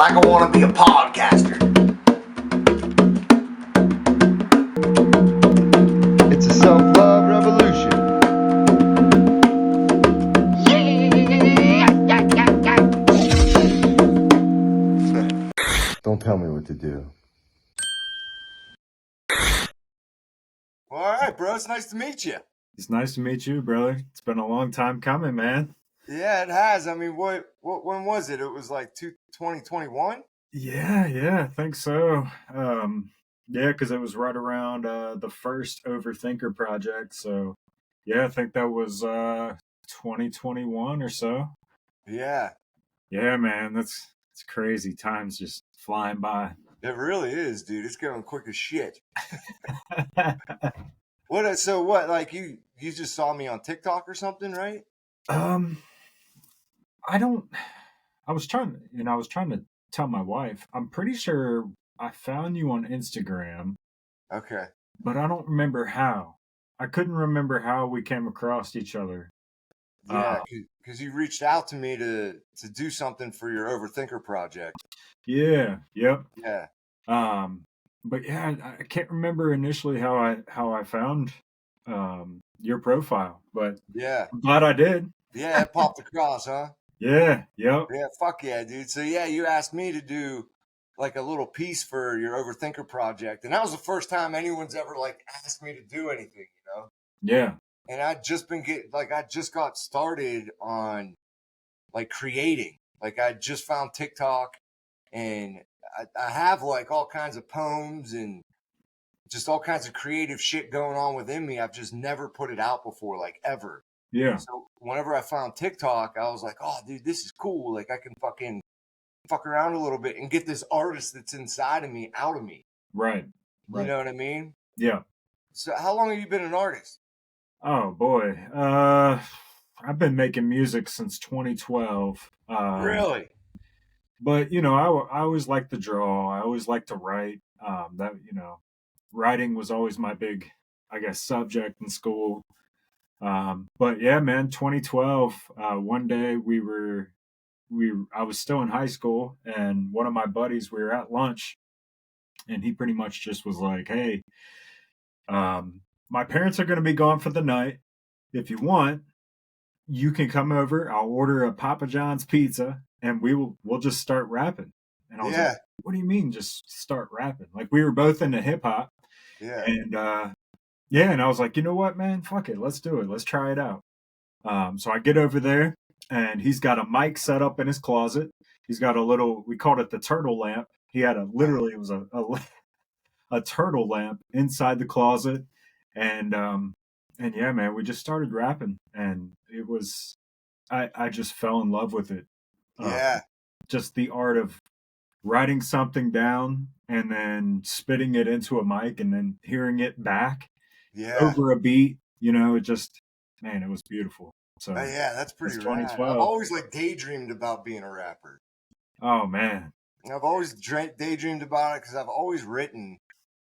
like I want to be a podcaster. It's a self-love revolution. Don't tell me what to do. Well, all right, bro. It's nice to meet you. It's nice to meet you, brother. It's been a long time coming, man. Yeah, it has. I mean, when was it? It was like 2021? Yeah, I think so. Yeah, because it was right around the first Overthinker project. So, yeah, I think that was 2021 or so. Yeah. Yeah, man, it's crazy. Time's just flying by. It really is, dude. It's going quick as shit. What, like you just saw me on TikTok or something, right? I don't. I was trying, I was trying to tell my wife. I'm pretty sure I found you on Instagram, Okay. but I don't remember how. I couldn't remember how we came across each other. Yeah, because you reached out to me to do something for your Overthinker project. Yeah, yep. Yeah. But yeah, I can't remember initially how I found your profile, but Yeah. I'm glad I did. Yeah, it popped across, huh? Yeah, yep. Yeah, fuck yeah, dude. So yeah, you asked me to do like a little piece for your Overthinker project, and that was the first time anyone's ever like asked me to do anything, you know. Yeah. And I just got started on like creating. Like I just found TikTok, and I have like all kinds of poems and just all kinds of creative shit going on within me. I've just never put it out before, like ever. Yeah. So whenever I found TikTok, I was like, oh, dude, this is cool. Like I can fucking fuck around a little bit and get this artist that's inside of me out of me. Right. You know what I mean? Yeah. So how long have you been an artist? Oh boy. I've been making music since 2012. Really? But I always liked to draw. I always liked to write. Writing was always my big, I guess, subject in school. But yeah, man, 2012. One day I was still in high school, and one of my buddies, we were at lunch, and he pretty much just was like, "Hey, my parents are going to be gone for the night. If you want, you can come over. I'll order a Papa John's pizza, and we'll just start rapping." And I was like, "What do you mean, just start rapping?" Like we were both into hip hop, Yeah. and yeah, and I was like, "You know what, man? Fuck it, let's do it. Let's try it out." So I get over there, and he's got a mic set up in his closet. He's got a little, we called it the turtle lamp. He had literally, it was a turtle lamp inside the closet, and yeah, man, we just started rapping, and it was, I just fell in love with it. Yeah. Just the art of writing something down and then spitting it into a mic and then hearing it back over a beat. It just, man, it was beautiful. So yeah, that's pretty rad. 2012. I've always like daydreamed about being a rapper. Oh man. I've always daydreamed about it because I've always written,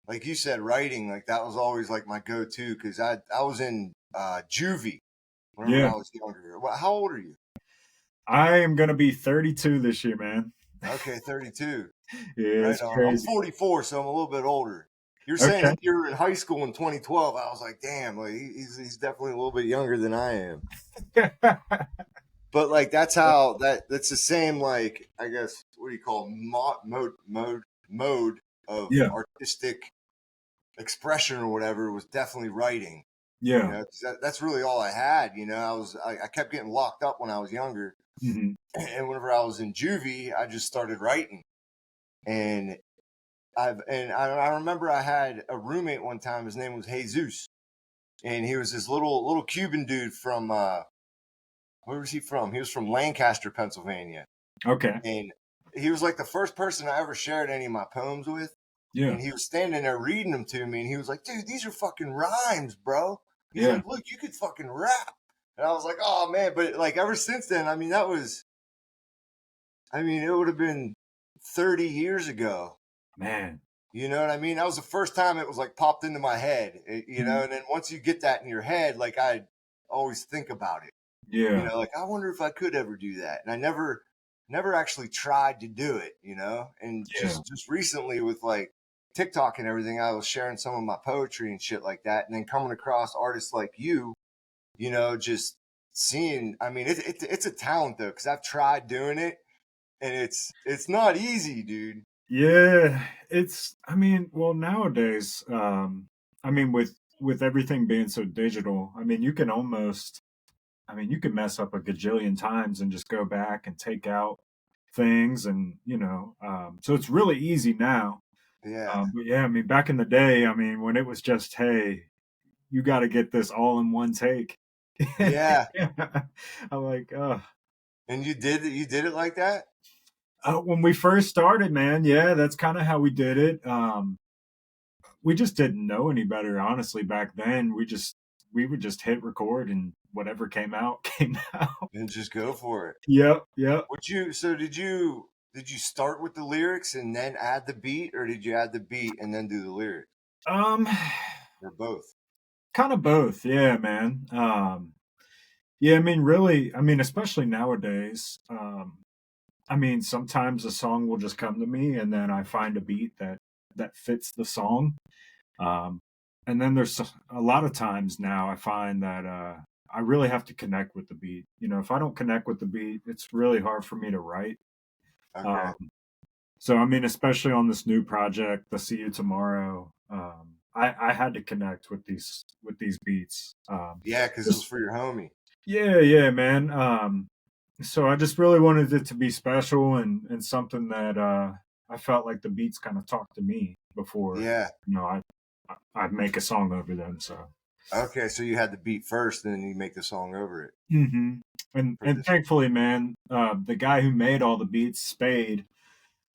like you said, writing. Like that was always like my go-to because I was in juvie whenever I was younger. Well, how old are you? I am gonna be 32 this year, man. Okay, 32. Yeah, right it's on. crazy. I'm 44, so I'm a little bit older. You're saying that you were in high school in 2012. I was like, damn, like he's definitely a little bit younger than I am. But like that's the same, like, I guess, what do you call it? mode of artistic expression or whatever was definitely writing. Yeah. That's really all I had. I kept getting locked up when I was younger. Mm-hmm. And whenever I was in juvie, I just started writing. And I remember I had a roommate one time. His name was Jesus, and he was this little Cuban dude from where was he from? He was from Lancaster, Pennsylvania. Okay. And he was like the first person I ever shared any of my poems with. Yeah. And he was standing there reading them to me, and he was like, "Dude, these are fucking rhymes, bro." He's like, "Look, you could fucking rap." And I was like, "Oh man!" But like ever since then, it would have been 30 years ago. Man. You know what I mean? That was the first time it was like popped into my head, and then once you get that in your head, like I always think about it. Yeah. Like I wonder if I could ever do that. And I never never actually tried to do it, and Yeah. just recently with like TikTok and everything, I was sharing some of my poetry and shit like that, and then coming across artists like you, just seeing. I mean, it's a talent though, because I've tried doing it, and it's not easy, dude. Yeah, I mean, well, nowadays, I mean, with everything being so digital, I mean, you can mess up a gajillion times and just go back and take out things, and so it's really easy now. Yeah, But yeah, I mean, back in the day, I mean, when it was just, hey, you got to get this all in one take. yeah. I'm like, And you did it like that. when we first started, man, yeah, that's kind of how we did it. We just didn't know any better, honestly, back then. We would just hit record and whatever came out came out. And just go for it. Yep, yep. Did you start with the lyrics and then add the beat, or did you add the beat and then do the lyrics, Um, or both? kind of both. Yeah, man. Yeah, I mean, really, I mean, especially nowadays. I mean, sometimes a song will just come to me, and then I find a beat that fits the song. Um, and then there's a lot of times now I find that I really have to connect with the beat. If I don't connect with the beat, it's really hard for me to write. Okay. Um, so I mean, especially on this new project, the See You Tomorrow, I had to connect with these beats. Yeah, because it was Just for your homie. yeah, yeah, man. So I just really wanted it to be special and something that I felt like the beats kind of talked to me before Yeah. I'd make a song over them. So Okay, so you had the beat first, and then you make the song over it hmm for and this. thankfully, man, the guy who made all the beats, Spade.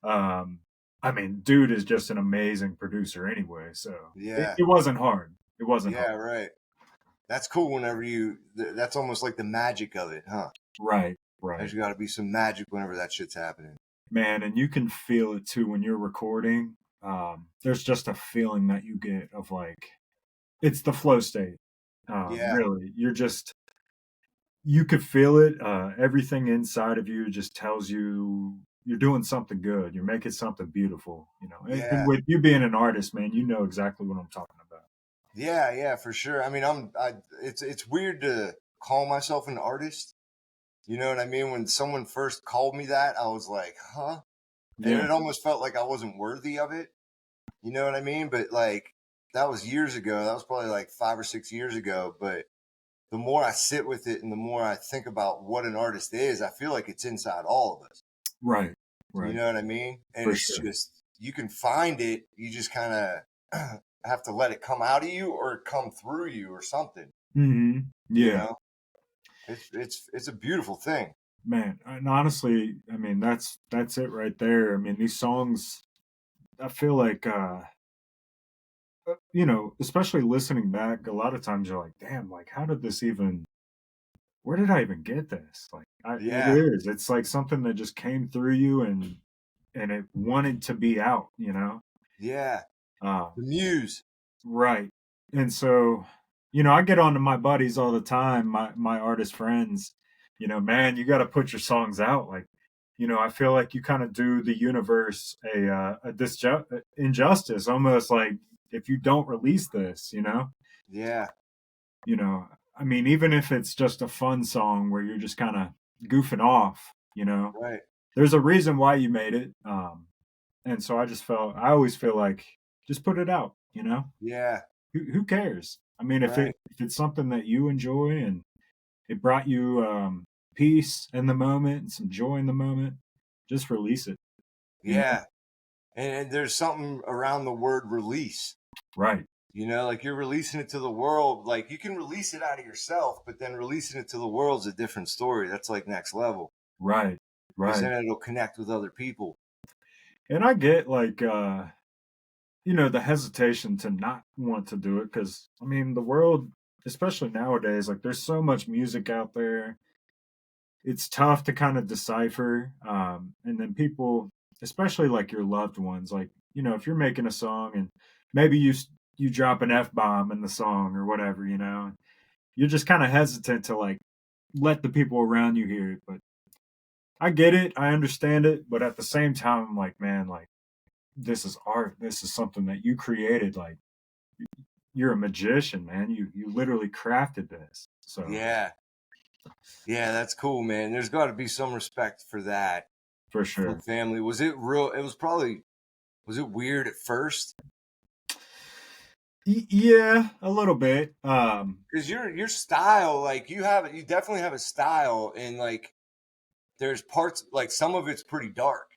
Um, I mean, dude is just an amazing producer anyway. So Yeah. it wasn't hard. It wasn't hard. Yeah. Right. That's cool. Whenever that's almost like the magic of it, huh? Right, right, There's got to be some magic whenever that shit's happening. man. And you can feel it too when you're recording. There's just a feeling that you get of like it's the flow state. Yeah. Really, you could feel it. Everything inside of you just tells you you're doing something good. You're making something beautiful. And Yeah. with you being an artist, man, you know exactly what I'm talking about. Yeah. Yeah. For sure. I mean, it's weird to call myself an artist. You know what I mean? When someone first called me that, I was like, huh? And Yeah, it almost felt like I wasn't worthy of it. You know what I mean? But like, that was years ago. That was probably like 5 or 6 years ago. But the more I sit with it and the more I think about what an artist is, I feel like it's inside all of us. right, You right, know what I mean? And for it's sure. just, you can find it. You just kind of have to let it come out of you or come through you or something, you Yeah, know? It's a beautiful thing. man. And honestly, I mean that's it right there. I mean these songs. I feel like especially listening back, a lot of times you're like, damn, like how did this even? Where did I even get this? Like, it Yeah. is. It's like something that just came through you and it wanted to be out. Yeah. Um, The muse. right. And so, I get on to my buddies all the time, my artist friends. Man, you got to put your songs out. Like, I feel like you kind of do the universe a injustice, almost like if you don't release this. Yeah. you know I mean, even if it's just a fun song where you're just kind of goofing off, Right. there's a reason why you made it. And so I always feel like just put it out. Yeah. Who cares? I mean, Right. if it's something that you enjoy and it brought you peace in the moment and some joy in the moment, just release it. you know Yeah. And there's something around the word release. right, Like you're releasing it to the world. Like you can release it out of yourself, but then releasing it to the world's a different story. That's like next level, right, because right. then it'll connect with other people. And I get like the hesitation to not want to do it, because I mean the world, especially nowadays, like there's so much music out there. It's tough to kind of decipher. And then people, especially like your loved ones, like if you're making a song and maybe you drop an f-bomb in the song or whatever, you're just kind of hesitant to like let the people around you hear it. But I get it, I understand it, but at the same time, I'm like, man, like this is art. This is something that you created. Like you're a magician, man. You literally crafted this. So Yeah. Yeah, that's cool, man. There's got to be some respect for that for from sure. family. Was it real? It was probably, was it weird at first? Yeah, a little bit. Because your style, like you definitely have a style, and like there's parts like some of it's pretty dark.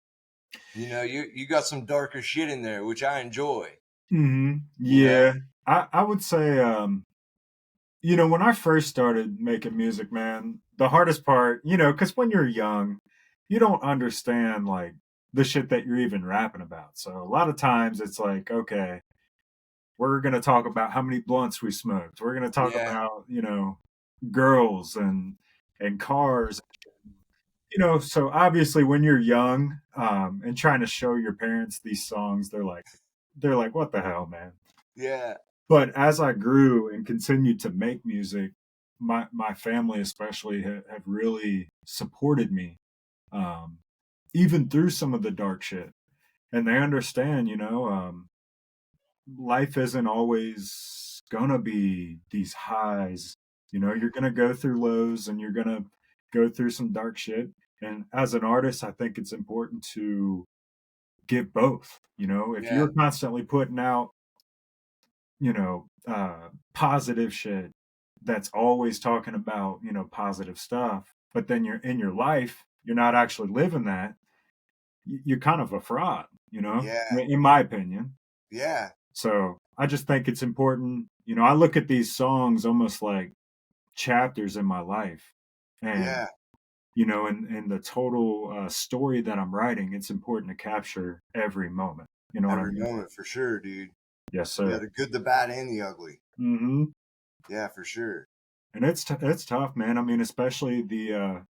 You got some darker shit in there, which I enjoy. You know? Yeah. I would say when I first started making music, man, the hardest part, because when you're young, you don't understand like the shit that you're even rapping about. So a lot of times it's like, okay, we're gonna talk about how many blunts we smoked. We're gonna talk Yeah, about, girls and cars. So obviously when you're young, and trying to show your parents these songs, they're like, what the hell, man? yeah, But as I grew and continued to make music, my family especially have really supported me, um, even through some of the dark shit. And they understand, life isn't always gonna be these highs. You're gonna go through lows and you're gonna go through some dark shit. And as an artist, I think it's important to give both. If yeah, you're constantly putting out positive shit that's always talking about, positive stuff, but then you're in your life, you're not actually living that, you're kind of a fraud, yeah, in my opinion. yeah, So I just think it's important. I look at these songs almost like chapters in my life. And, yeah. in the total story that I'm writing, it's important to capture every moment. You know what I Every mean? moment for sure, dude. Yes, Yeah, sir. the good, the bad, and the ugly. hmm Yeah, for sure. And it's tough, man. I mean, especially the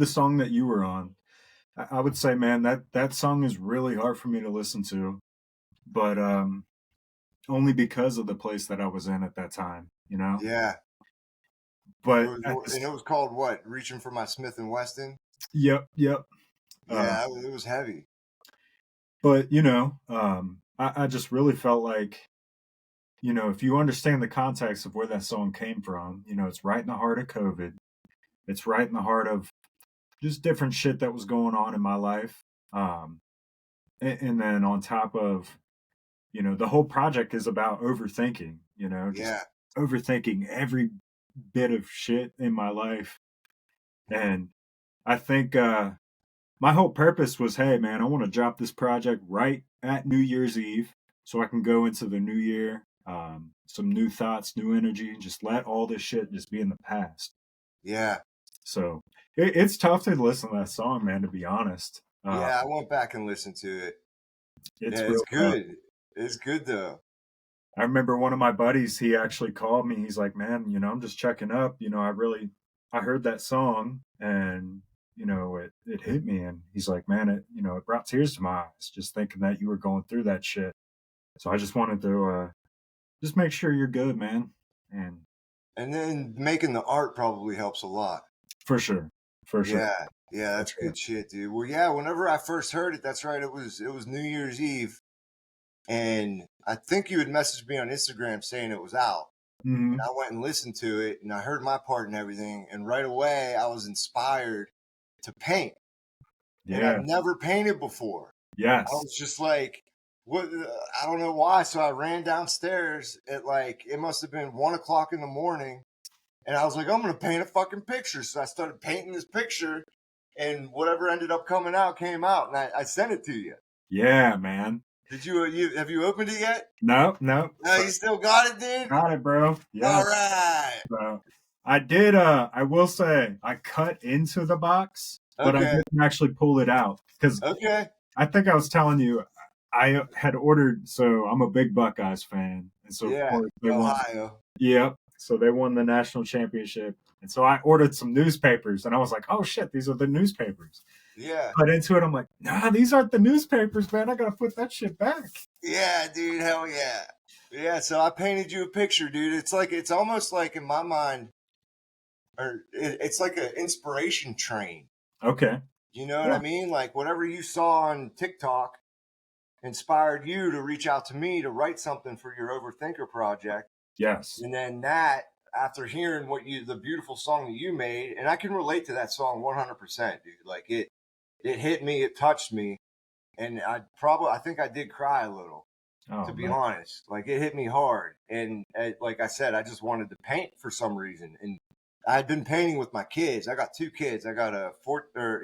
song that you were on. I would say, man, that song is really hard for me to listen to, but only because of the place that I was in at that time, Yeah. But at And it this, was called what? Reaching for my Smith and Weston. yep, yep. Uh, Yeah, it was heavy. but I just really felt like, if you understand the context of where that song came from, it's right in the heart of COVID. It's right in the heart of just different shit that was going on in my life. Um, and then on top of, the whole project is about overthinking, just Yeah, overthinking every bit of shit in my life. And I think my whole purpose was, hey man, I want to drop this project right at New Year's Eve so I can go into the new year, some new thoughts, new energy, and just let all this shit just be in the past. yeah, So it's tough to listen to that song, man, to be honest. yeah. I went back and listened to it. Yeah, It's it's real tough. good. It's good though. I remember one of my buddies, he actually called me. He's like, man, I'm just checking up. I heard that song and, it hit me. And he's like, man, it brought tears to my eyes just thinking that you were going through that shit. So I just wanted to, just make sure you're good, man. And And then making the art probably helps a lot. for sure, for sure, Yeah, yeah, for that's sure. good shit, dude. Well, yeah. Whenever I first heard it, that's right. It was New Year's Eve, and I think you had messaged me on Instagram saying it was out. And hmm I went and listened to it, and I heard my part and everything, and right away I was inspired to paint. And I've Yeah. never painted before. I Yes. was just like, what? I don't know why. So I ran downstairs at like it must have been 1 o'clock in the morning, and I was like, I'm gonna paint a fucking picture. So I started painting this picture, and whatever ended up coming out came out, and I sent it to you. Yeah, man. Did have you opened it yet? No, no. No, you still got it, dude. Got it, bro. All Yes. right. So I did I will say I cut into the box, but I Okay. didn't actually pull it out because Okay. I think I was telling you I had ordered, so I'm a big Buckeyes fan. And so of Yeah. course they won. Ohio. Yep. So they won the national championship. And so I ordered some newspapers and I was like, oh shit, these are the newspapers. Yeah. Cut into it, I'm like, nah, these aren't the newspapers, man. I gotta put that shit back. Yeah, dude. Hell yeah. Yeah. So I painted you a picture, dude. It's almost like in my mind, or it's like an inspiration train. Okay. You know what Yeah. I mean? Like whatever you saw on TikTok inspired you to reach out to me to write something for your Overthinker project. Yes. And then that, after hearing the beautiful song that you made, and I can relate to that song 100%, dude. Like it hit me, it touched me. And I think I did cry a little, Oh to be man. honest. Like it hit me hard. And like I said, I just wanted to paint for some reason. And I had been painting with my kids. I got 2 kids. I got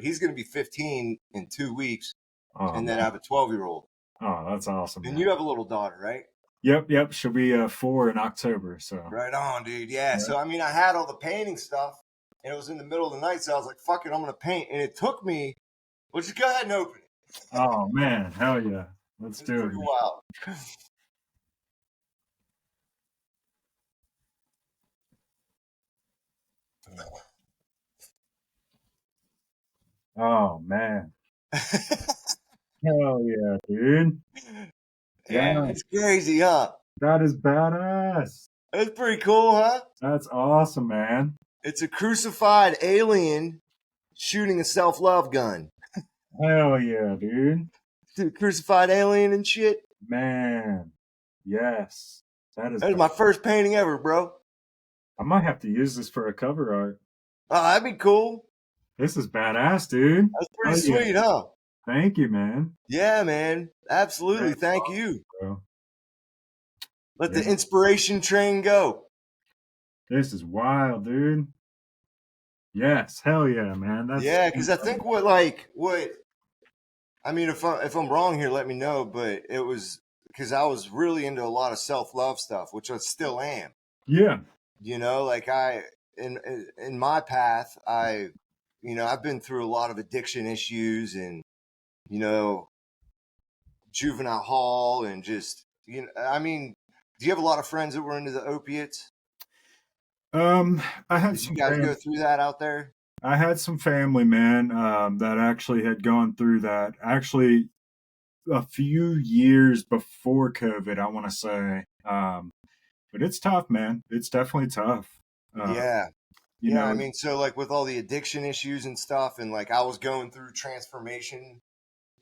he's going to be 15 in 2 weeks. Oh, And then man. I have a 12-year-old. Oh, that's awesome. And Man. you have a little daughter, right? Yep. She'll be 4 in October. So Right on, dude. Yeah. Yeah. So, I mean, I had all the painting stuff and it was in the middle of the night. So I was like, fuck it, I'm going to paint. And it took me, well, just go ahead and open it. Oh man, hell yeah. Let's It's do it. pretty wild. Oh man. Hell yeah, dude. Yeah, Yeah. it's crazy, huh? That is badass. It's pretty cool, huh? That's awesome, man. It's a crucified alien shooting a self-love gun. Hell yeah, dude. It's a crucified alien and shit. Man. Yes. That is That was my first painting ever, bro. I might have to use this for a cover art. Oh, that'd be cool. This is badass, dude. That's pretty Hell yeah. sweet, huh? Thank you, man. Yeah, man. Absolutely. That's Thank awesome, you. bro. Let the Yeah. inspiration train go. This is wild, dude. Yes, hell yeah, man. That's Yeah, because I think what I mean, if I'm wrong here, let me know. But it was because I was really into a lot of self-love stuff, which I still am. yeah. You know, like in my path, I've been through a lot of addiction issues and juvenile hall and just I mean, do you have a lot of friends that were into the opiates? I had Did you some guys go through that out there? I had some family, man, that actually had gone through that. Actually, a few years before COVID, I want to say. But it's tough, man. It's definitely tough. Yeah. You Yeah, I know, mean, so like with all the addiction issues and stuff, and like I was going through transformation,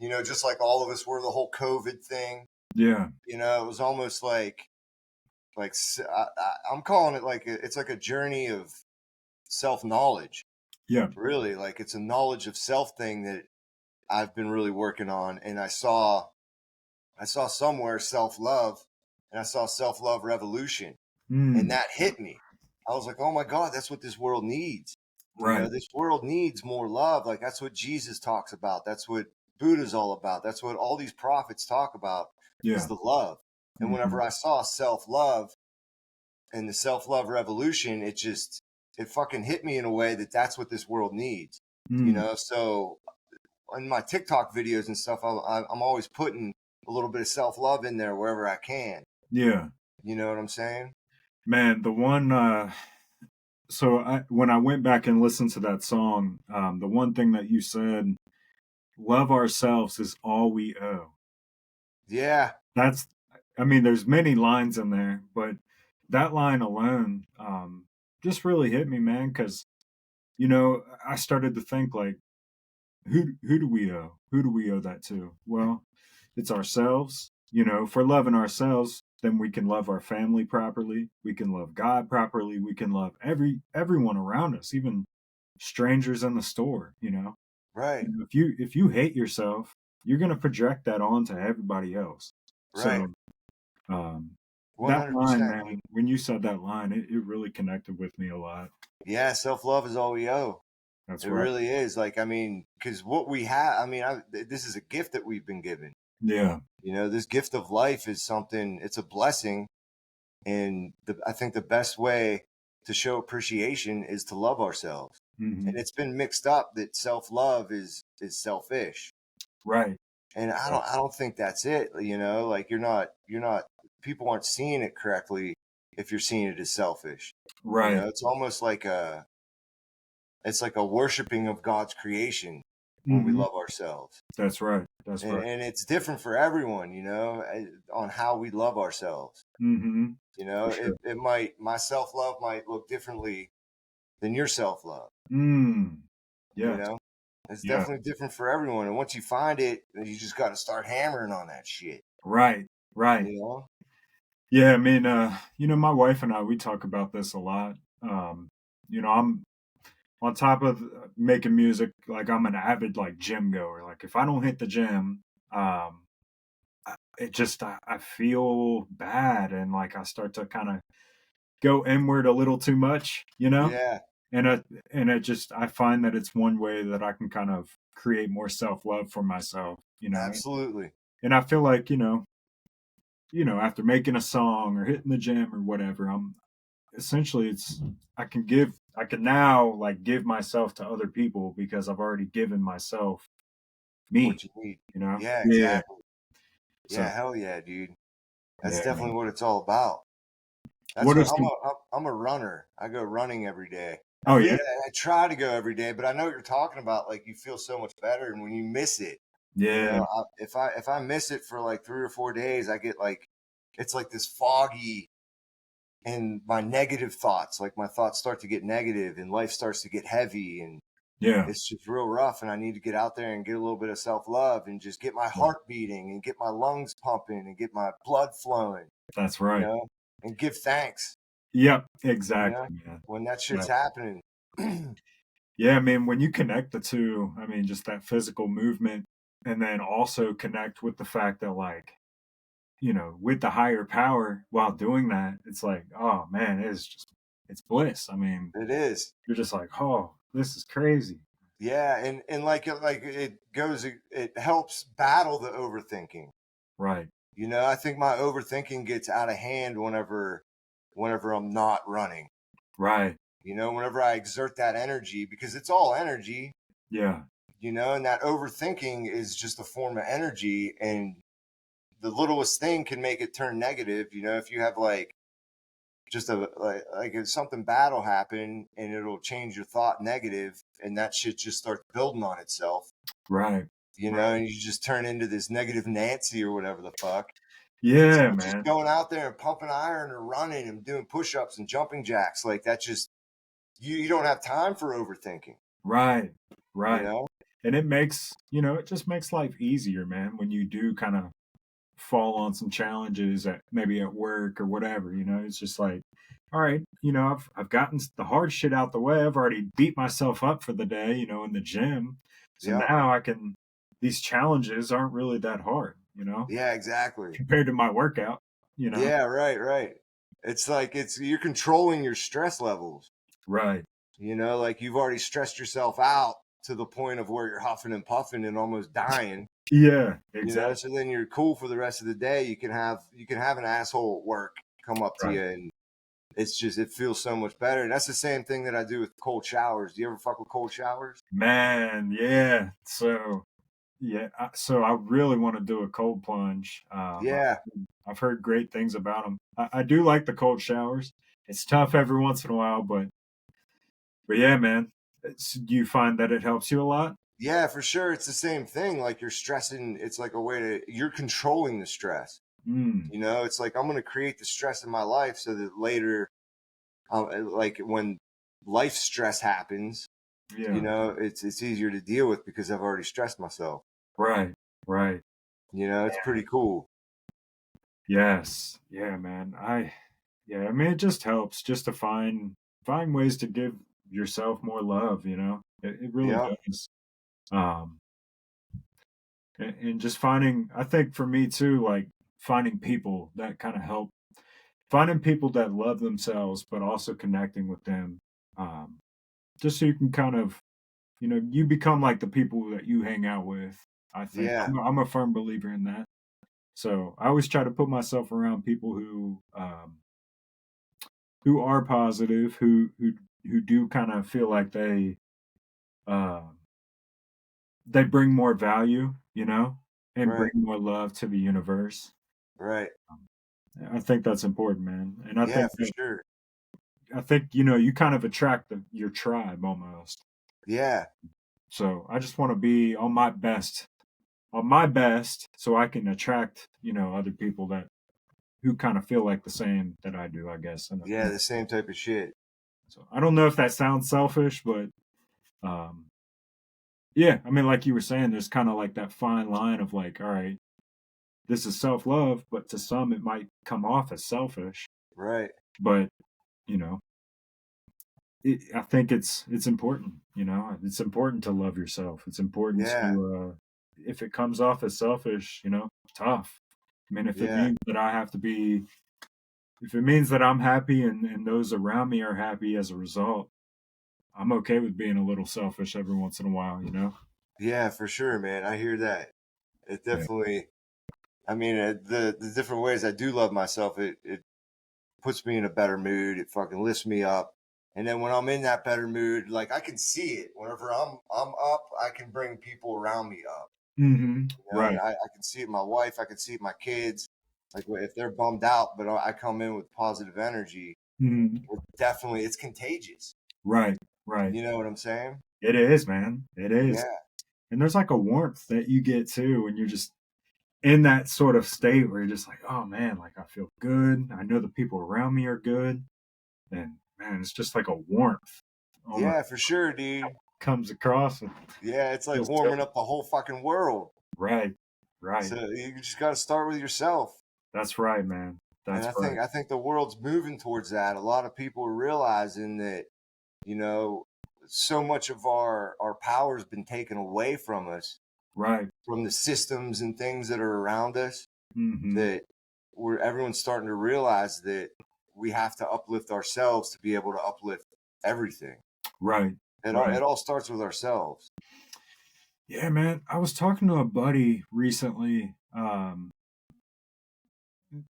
just like all of us were the whole COVID thing. yeah, It was almost I'm calling it like it's like a journey of self knowledge. yeah, Really, like it's a knowledge of self thing that I've been really working on, and I saw somewhere self love, and I saw self love revolution, mm, and that hit me. I was like, oh my God, that's what this world needs. right, This world needs more love. Like that's what Jesus talks about. That's what Buddha's all about. That's what all these prophets talk about yeah, is the love. And mhm, whenever I saw self-love and the self-love revolution, it fucking hit me in a way that that's what this world needs. mm, So in my TikTok videos and stuff, I'm always putting a little bit of self-love in there wherever I can. yeah, You know what I'm saying? man. The one, when I went back and listened to that song, the one thing that you said, love ourselves is all we owe. Yeah. That's, I mean, there's many lines in there, but that line alone, just really hit me, man. Because I started to think like, who do we owe? Who do we owe that to? Well, it's ourselves. If we're loving ourselves, then we can love our family properly. We can love God properly. We can love everyone around us, even strangers in the store. Right. If you hate yourself, you're gonna project that onto everybody else. Right. So that 100%. line, man, when you said that line, it really connected with me a lot. Yeah. Self-love is all we owe. That's It right. really is. Like, I mean, because what we have, I mean, this is a gift that we've been given. Yeah. This gift of life is something, it's a blessing. And I think the best way to show appreciation is to love ourselves. Hmm. And it's been mixed up that self-love is selfish. Right. And I don't think that's it. Like you're not, people aren't seeing it correctly if you're seeing it as selfish. Right. It's almost like it's like a worshiping of God's creation when we Mhm. love ourselves. That's right. That's right. And it's different for everyone, on how we love ourselves. Mm-hmm. For sure. My self-love might look differently than your self-love, Mm. you Yes. know? It's Yeah. definitely different for everyone. And once you find it, you just got to start hammering on that shit. Right. Right. You know? Yeah. I mean, my wife and I, we talk about this a lot. I'm on top of making music, like I'm an avid like gym goer. Like if I don't hit the gym, I feel bad, and like I start to kind of go inward a little too much, Yeah, and I find that it's one way that I can kind of create more self-love for myself. absolutely. And I feel like, after making a song or hitting the gym or whatever, I'm essentially I can now like give myself to other people because I've already given myself me, What you need. you know? Yeah, Yeah. exactly. So, Yeah, hell yeah, dude. That's yeah, man. definitely what it's all about. That's What are what some I'm a runner. I go running every day. Oh, At yeah? least I try to go every day, but I know what you're talking about. Like you feel so much better, and when you miss it, Yeah. if I miss it for like 3 or 4 days, I get like it's like this foggy and my negative thoughts, like my thoughts start to get negative and life starts to get heavy and Yeah. it's just real rough. And I need to get out there and get a little bit of self love and just get my Yeah. heart beating and get my lungs pumping and get my blood flowing, That's you right. know, and give thanks, Yep, you know, exactly, man. when that Yeah. shit's happening. Yeah, I mean, when you connect the two, I mean, just that physical movement and then also connect with the fact that like, with the higher power while doing that, it's like, oh man, it's bliss. I mean, It is. you're just like, oh, this is crazy. Yeah. And like it helps battle the overthinking. Right. You know, I think my overthinking gets out of hand whenever I'm not running. Right. You know, whenever I exert that energy, because it's all energy, Yeah. and that overthinking is just a form of energy, and the littlest thing can make it turn negative. You know, if you have like just like if something bad will happen and it'll change your thought negative, and that shit just starts building on itself. Right. Right. And you just turn into this negative Nancy or whatever the fuck. Instead Yeah, of just man. going out there and pumping iron or running and doing push-ups and jumping jacks, like that just you don't have time for overthinking, Right. you Right. know? And it just makes life easier, man, when you do kind of fall on some challenges at maybe at work or whatever. It's just like, all right, I've gotten the hard shit out the way. I've already beat myself up for the day, in the gym. So Yeah. now these challenges aren't really that hard, Yeah, exactly. compared to my workout. Yeah, right. It's like you're controlling your stress levels. Right. Like you've already stressed yourself out to the point of where you're huffing and puffing and almost dying. Yeah, exactly. So then you're cool for the rest of the day. You can have an asshole at work come up to Right. you, and it feels so much better. And that's the same thing that I do with cold showers. Do you ever fuck with cold showers? Man, yeah. So, yeah, so I really want to do a cold plunge. Yeah. I've heard great things about them. I do like the cold showers. It's tough every once in a while, but yeah, man. Do you find that it helps you a lot? Yeah, for sure. It's the same thing. Like you're stressing. It's like a way you're controlling the stress. Mm, It's like I'm going to create the stress in my life so that later, like when life stress happens, yeah. it's easier to deal with because I've already stressed myself. Right. Right. It's pretty cool. Yes. Yeah, man. Yeah, I mean, it just helps just to find ways to give yourself more love, it really Yeah. does. Um, and just I think for me too, like finding people that kind of help, finding people that love themselves, but also connecting with them, um, just so you can kind of, you become like the people that you hang out with. I think Yeah. I'm a firm believer in that. So I always try to put myself around people who are positive, who do kind of feel like um, they bring more value, and bring Right. more love to the universe. Right. I think that's important, man. And I Yeah, think for sure. you kind of attract your tribe almost. Yeah. So I just want to be on my best, so I can attract, other people who kind of feel like the same that I do, I guess. Yeah. The same type of shit. So I don't know if that sounds selfish, but um, Yeah, I mean, like you were saying, there's kind of like that fine line of like, all right, this is self-love, but to some it might come off as selfish. Right. But you know, I think it's important. You know, it's important to love yourself. It's important Yeah. to, if it comes off as selfish, you know, tough. I mean, if it Yeah. means that I have to be, if it means that I'm happy and those around me are happy as a result, I'm okay with being a little selfish every once in a while. You know. Yeah, for sure, man. I hear that. It Yeah. definitely. I mean, the different ways I do love myself, it puts me in a better mood. It fucking lifts me up. And then when I'm in that better mood, like I can see it. Whenever I'm up, I can bring people around me up. Mm-hmm. You know, and Right. I can see it in my wife. I can see it in my kids. Like if they're bummed out, but I come in with positive energy, Mm-hmm. it's contagious. Right. Right. You know what I'm saying? It is, man. It is. Yeah. And there's like a warmth that you get too when you're just in that sort of state where you're just like, oh man, like I feel good. I know the people around me are good. And man, it's just like a warmth almost Yeah, for sure, dude. comes across and Yeah, it's like feels so warming up the whole fucking world. right. Right. So you just got to start with yourself. That's right, man. And That's right. I think the world's moving towards that. A lot of people are realizing that, you know, so much of our power has been taken away from us, Right. from the systems and things that are around us, Mm-hmm. that everyone's starting to realize that we have to uplift ourselves to be able to uplift everything. Right. Right. It all starts with ourselves. Yeah, man. I was talking to a buddy recently.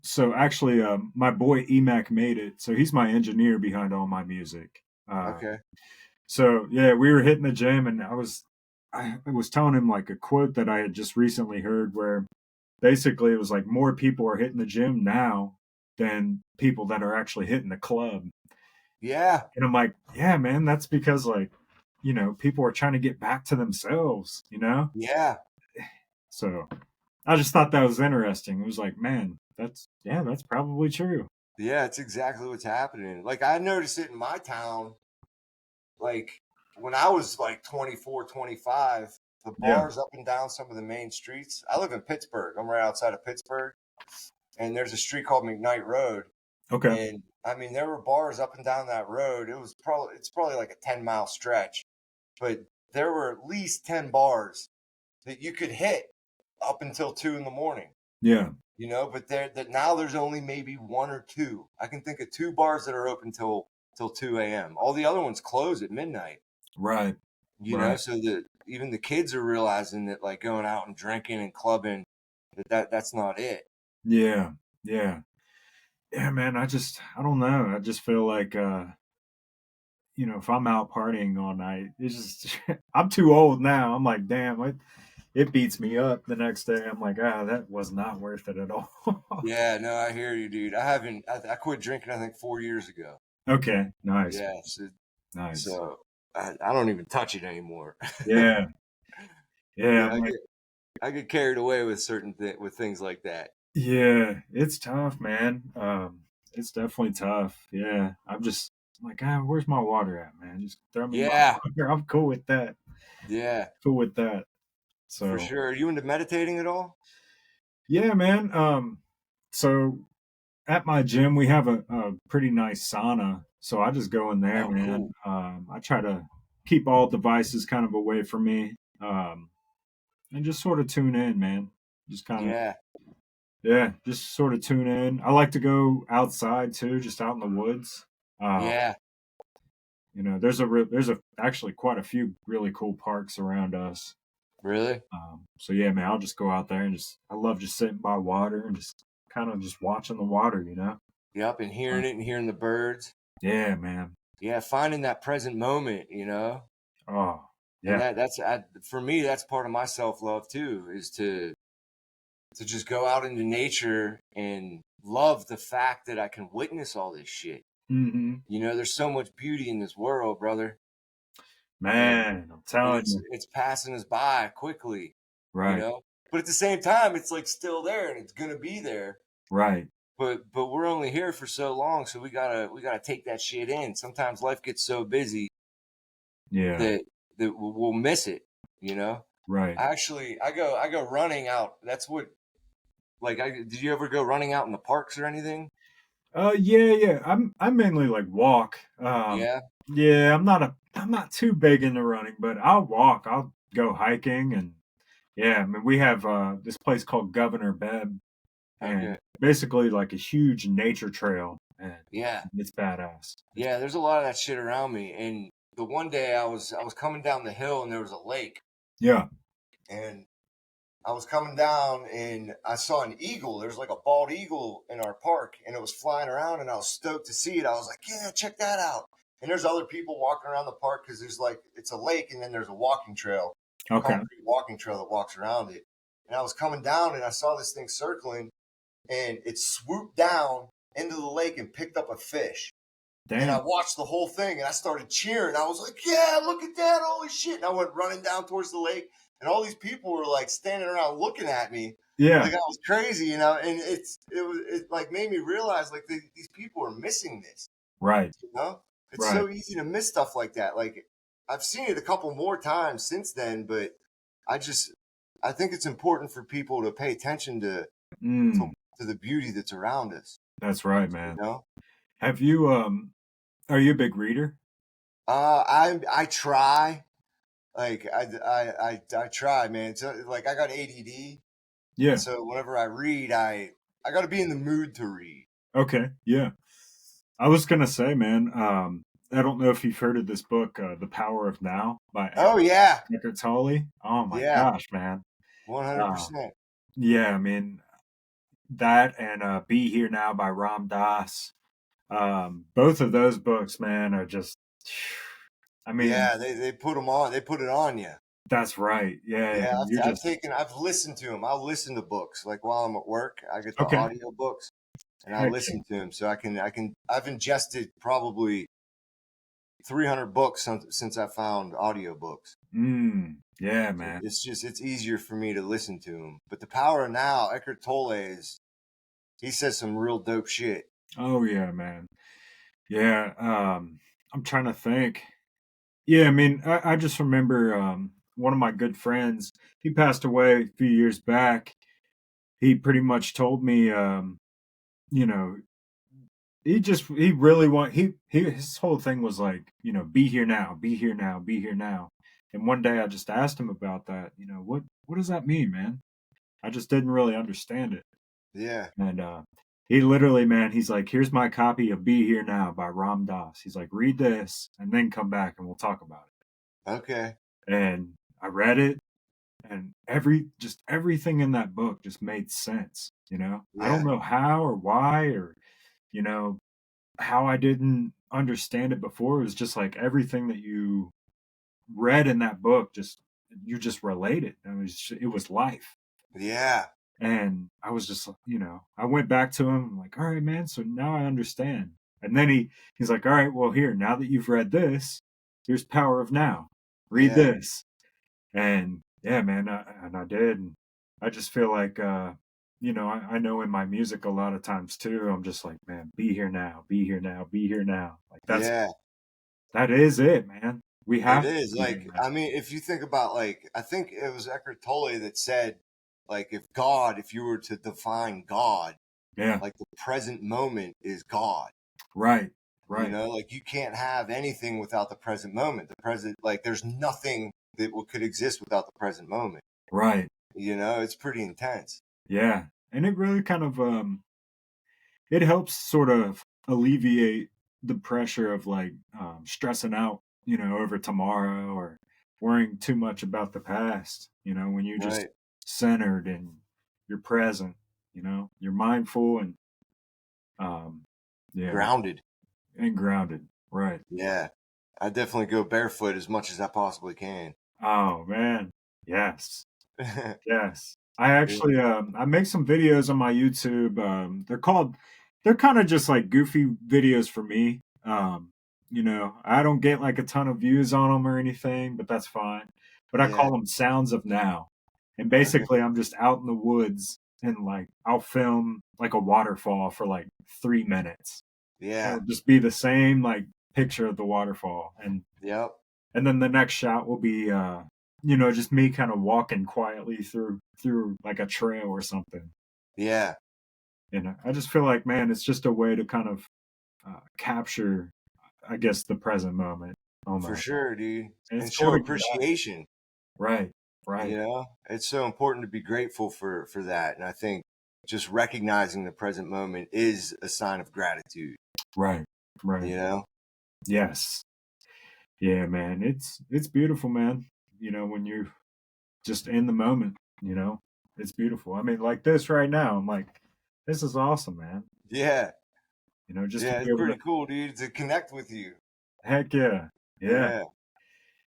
So actually, my boy Emac made it. So he's my engineer behind all my music. Okay. So yeah, we were hitting the gym, and I was telling him like a quote that I had just recently heard, where basically it was like more people are hitting the gym now than people that are actually hitting the club. Yeah. And I'm like, yeah, man, that's because like, you know, people are trying to get back to themselves, you know? Yeah. So I just thought that was interesting. It was like, man, that's probably true. Yeah, it's exactly what's happening. Like I noticed it in my town, like when I was like 24, 25, the Yeah. bars up and down some of the main streets. I live in Pittsburgh. I'm right outside of Pittsburgh, and there's a street called McKnight Road. Okay. And I mean, there were bars up and down that road. It's probably like a 10-mile stretch, but there were at least 10 bars that you could hit up until 2 in the morning. Yeah. You know, but now there's only maybe one or two. I can think of two bars that are open till 2 a.m. All the other ones close at midnight. Right. You know, Right. so that even the kids are realizing that like going out and drinking and clubbing, that's not it. Yeah. Yeah. Yeah, man. I don't know. I just feel like, you know, if I'm out partying all night, it's just, I'm too old now. I'm like, damn, it beats me up the next day. I'm like, that was not worth it at all. Yeah, no, I hear you, dude. I quit drinking, I think 4 years ago. Okay. Nice. Yeah. So, Nice. I don't even touch it anymore. Yeah. Yeah. Yeah. I'm like, I get carried away with with things like that. yeah, it's tough, man. It's definitely tough. Yeah. I'm like, where's my water at, man? Just throw me my Yeah. water. I'm cool with that. Yeah, Cool with that. for So, sure. Are you into meditating at all? yeah, man. So at my gym, we have a pretty nice sauna. So I just go in there, Oh, man. cool. I try to keep all devices kind of away from me. And just sort of tune in, man. Just kind of, Yeah. yeah, just sort of tune in. I like to go outside too, just out in the woods. Uh, Yeah. you know, there's actually quite a few really cool parks around us. Really? So yeah, man, I'll just go out there and I love just sitting by water and just kind of just watching the water, you know? Yep. And Uh, hearing it and hearing the birds. yeah, man. Yeah. Finding that present moment, you know? Oh, And yeah, for me, that's part of my self love too, is to just go out into nature and love the fact that I can witness all this shit. hmm, You know, there's so much beauty in this world, brother. And man. I'm telling you, it's passing us by quickly, you right, know? But at the same time, it's like still there and it's gonna be there. right, But we're only here for so long, so we gotta take that shit in. Sometimes life gets so busy yeah, that we'll miss it. you know. Right. I go running out. That's what, like, did you ever go running out in the parks or anything? Yeah. I mainly like walk. Yeah. Yeah, I'm not too big into running, but I'll walk. I'll go hiking, and yeah, I mean we have this place called Governor Bebb, and Okay. basically like a huge nature trail, and Yeah. it's badass. Yeah. There's a lot of that shit around me. And the one day I was coming down the hill and there was a lake, Yeah. and I was coming down and I saw an eagle. There's like a bald eagle in our park, and it was flying around, and I was stoked to see it. I was like, yeah, check that out. And there's other people walking around the park because there's like, it's a lake, and then there's a walking trail, Okay. concrete walking trail that walks around it. And I was coming down and I saw this thing circling, and it swooped down into the lake and picked up a fish. And I Damn. watched the whole thing and I started cheering. I was like, yeah, look at that. Holy shit. And I went running down towards the lake, and all these people were like standing around looking at me Yeah. like I was crazy, you know. And it like made me realize like these people are missing this, Right. you know. It's Right. so easy to miss stuff like that. Like, I've seen it a couple more times since then, but I think it's important for people to pay attention to Mm, the beauty that's around us, that's right, you man. know. Have you are you a big reader? I try. Like, I try, man. So, like, I got ADD, Yeah. and so whenever I read, I got to be in the mood to read. Okay. Yeah. I was gonna say, man, I don't know if you've heard of this book, The Power of Now by Oh yeah, Ekhart Tolle. Oh my yeah, gosh, man. Uh, 100%. yeah, I mean that and Be Here Now by Ram Dass. Both of those books, man, are just I mean, Yeah, they put them on. They put it on you. that's right. Yeah, Yeah, you're just I've listened to them. I'll listen to books like while I'm at work. I get the okay. audio books and I Heck listen to them. So I've ingested probably 300 books since I found audiobooks. yeah. Yeah, man. It's easier for me to listen to them. But the power of now, Ekhart Tolle he says some real dope shit. Oh yeah, man. Yeah, I'm trying to think. Yeah, I mean, I just remember one of my good friends, he passed away a few years back. He pretty much told me, you know, he really his whole thing was like, be here now, be here now, be here now. And one day I just asked him about that, what does that mean, man? I just didn't really understand it. Yeah. And he literally, man, he's like, here's my copy of Be Here Now by Ram Dass. He's like, read this and then come back and we'll talk about Okay. it. And I read it, and everything in that book just made sense. I don't Yeah. know how or why or you know how I didn't understand it before. It was just like everything that you read in that book, just you just related. It was life. Yeah. And I was just, I went back to him. I'm like, all right, man. So now I understand. And then he's like, all right, well, here, now that you've read this, here's Power of Now. Read Yeah. this. And yeah, man, and I did. And I just feel like, I know in my music a lot of times too, I'm just like, man, be here now, be here now, be here now. Like Yeah. that is it, man. We It have to is. be here Like, now. I mean, if you think about, like, I think it was Eckhart Tolle that said, like, if you were to define God, Yeah, like, the present moment is God. right, You right, know, like, you can't have anything without the present moment. The present, like, there's nothing that could exist without the present moment. right. You know, it's pretty intense. Yeah. And it really kind of it helps sort of alleviate the pressure of like stressing out, over tomorrow or worrying too much about the past, when you're just Right. centered and you're present, you're mindful and yeah, Grounded. and grounded. Right. Yeah. I definitely go barefoot as much as I possibly can. Oh man. Yes. Yeah. Yes. I actually I make some videos on my YouTube. They're kind of just like goofy videos for me. I don't get like a ton of views on them or anything, but that's fine. But I Yeah. call them Sounds of Now. And Okay. basically I'm just out in the woods and like I'll film like a waterfall for like 3 minutes. Yeah. It'll just be the same like picture of the waterfall and Yep. then the next shot will be just me kind of walking quietly through like a trail or something. Yeah. And I just feel like, man, it's just a way to kind of capture, I guess, the present moment For almost. sure, dude. And it's And cool show to get out. appreciation. Right, You right, know, it's so important to be grateful for that. And I think just recognizing the present moment is a sign of gratitude, right, you right. know? Yes. Yeah, man. It's beautiful, man. When you're just in the moment, it's beautiful. I mean, like this right now, I'm like, this is awesome, man. Yeah. Just to Yeah. be It's able to, pretty cool, dude, to connect with you. heck yeah. Yeah. Yeah.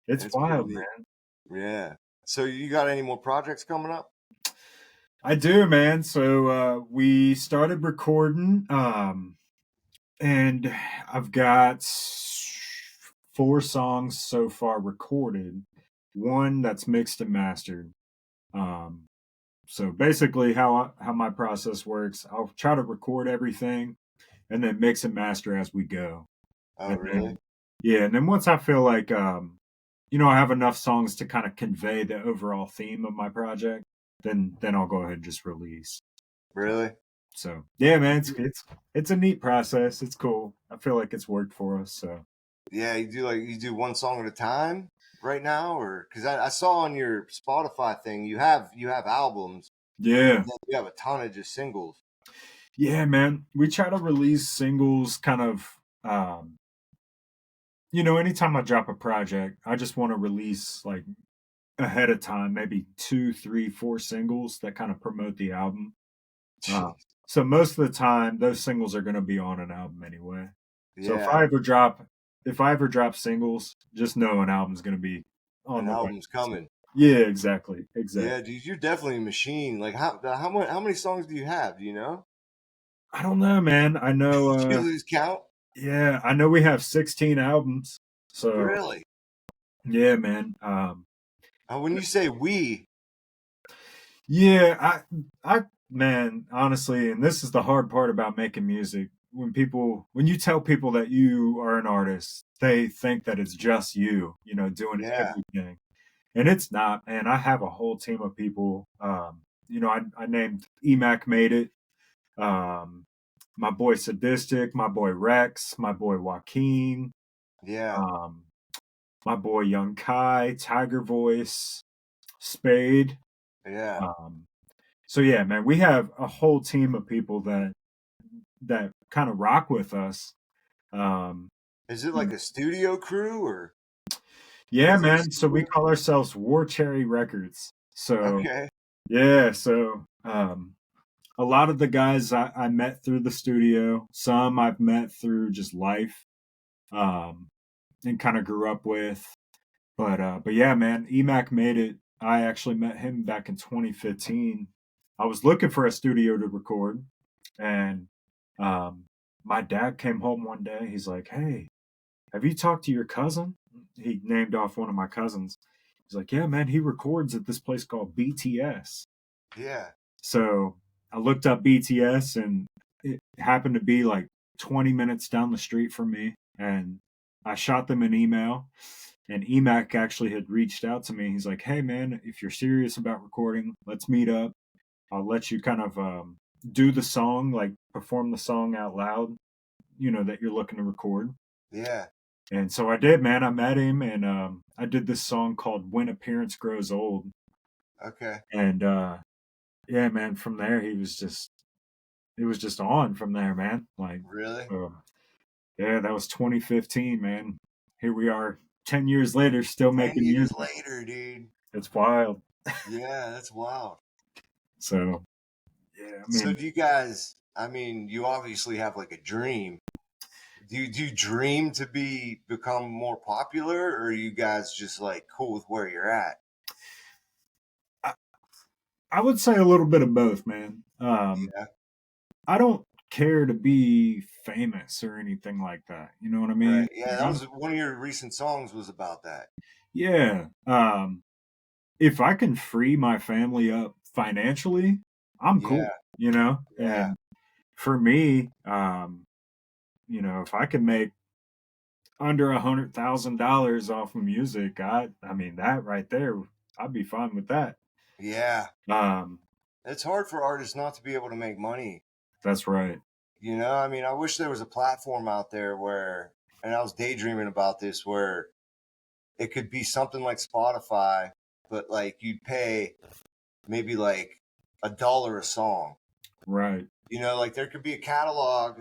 It's It's pretty wild, neat. man. Yeah. So you got any more projects coming up? I do, man. So we started recording, and I've got 4 songs so far recorded, one that's mixed and mastered. Um, so basically, how my process works, I'll try to record everything and then mix and master as we go. Oh, And really? then, yeah, and then once I feel like I have enough songs to kind of convey the overall theme of my project, then I'll go ahead and just release. Really? So yeah, man, it's a neat process. It's cool. I feel like it's worked for us. So Yeah. You do one song at a time right now, or because I saw on your Spotify thing you have albums, yeah, and then you have a ton of just singles. yeah, man. We try to release singles kind of anytime I drop a project, I just want to release like ahead of time, maybe 2, 3, 4 singles that kind of promote the album. Uh, so most of the time, those singles are going to be on an album anyway. So if Yeah. I ever drop singles, just know an album's going to be on An the way. album's coming. Yeah, exactly, exactly. Yeah, dude, you're definitely a machine. Like how many songs do you have? Do you know? I don't know, man. I know. Did you lose count? Yeah, I know we have 16 albums. So Really? yeah, man. When you say we, Yeah, man, honestly, and this is the hard part about making music. When you tell people that you are an artist, they think that it's just you, doing yeah, everything. And it's not, man. I have a whole team of people. I named Emac made it. Um, my boy Sadistic, my boy Rex, my boy Joaquin, yeah, um, my boy Young Kai, Tiger Voice, Spade. yeah. Um, So yeah, man, we have a whole team of people that kind of rock with us. Um, Is it like a studio crew or yeah, is it a man. So we studio? call ourselves War Cherry Records. So Okay, yeah, so a lot of the guys I met through the studio. Some I've met through just life, um, and kind of grew up with. But yeah, man, Emac made it. I actually met him back in 2015. I was looking for a studio to record, and um, my dad came home one day. He's like, "Hey, have you talked to your cousin?" He named off one of my cousins. He's like, "Yeah, man, he records at this place called BTS." yeah, So I looked up BTS, and it happened to be like 20 minutes down the street from me. And I shot them an email, and Emac actually had reached out to me. He's like, "Hey, man, if you're serious about recording, let's meet up. I'll let you kind of do the song, like perform the song out loud, that you're looking to record." yeah. And so I did, man. I met him, and I did this song called "When Appearance Grows Old." Okay, And yeah, man, from there it was just on from there, man. Like, really? so, yeah, that was 2015, man. Here we are, 10 years later, still 10 making years music. later, dude. It's wild. Yeah, that's wild. So yeah, I So mean, do you guys? I mean, you obviously have like a dream. Do you dream to become more popular, or are you guys just like cool with where you're at? I, I would say a little bit of both, man. Yeah, I don't care to be famous or anything like that. You know what I mean? right. Yeah, Like, that was one of your recent songs was about that. yeah. If I can free my family up financially, I'm cool. Yeah, yeah, And for me, if I can make under $100,000 off of music, I mean that right there I'd be fine with that. Yeah. Um, It's hard for artists not to be able to make money. that's right. You know, I mean, I wish there was a platform out there where, and I was daydreaming about this, where it could be something like Spotify, but like you'd pay maybe like $1 a song. Right. You know, like there could be a catalog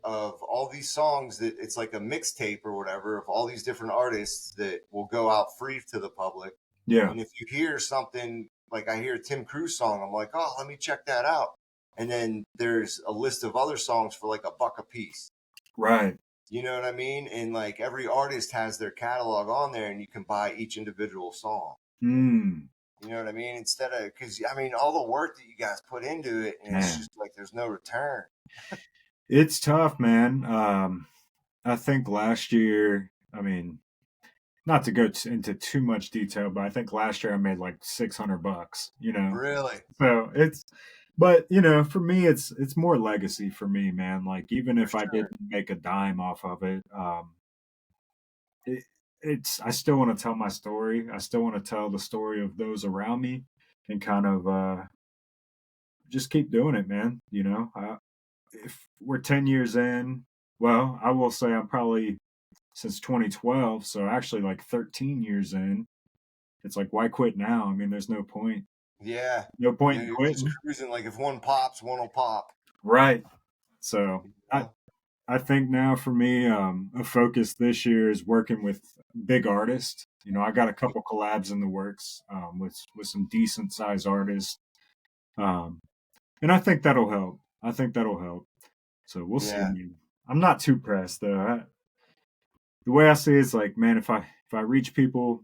of all these songs that it's like a mixtape or whatever of all these different artists that will go out free to the public. Yeah. And if you hear something like I hear a Tim Cruise song, I'm like, oh, let me check that out. And then there's a list of other songs for like $1 a piece. Right. You know what I mean? And like every artist has their catalog on there and you can buy each individual song. Mm. You know what I mean? Instead of, because I mean, all the work that you guys put into it, and it's Man. just like there's no return. It's tough, man. I think last year, I mean, not to go into too much detail, but I think last year I made like $600, you know. Really? So it's, but you know, for me, it's more legacy for me, man. Like even For if I sure. didn't make a dime off of it, it it's I still want to tell my story. I still want to tell the story of those around me, and kind of just keep doing it, man. You know, if we're 10 years in, well, I will say I'm probably since 2012, so actually like 13 years in. It's like, why quit now? I mean, there's no point. Yeah. No point in You're just quitting. cruising. Like if one pops, one will pop. Right. So You I, know? I think now for me, a focus this year is working with big artists. You know, I got a couple collabs in the works with some decent size artists, um, and I think that'll help. I think that'll help. So we'll see. Yeah. Man. I'm not too pressed though. The way I see it is like, man, if I reach people,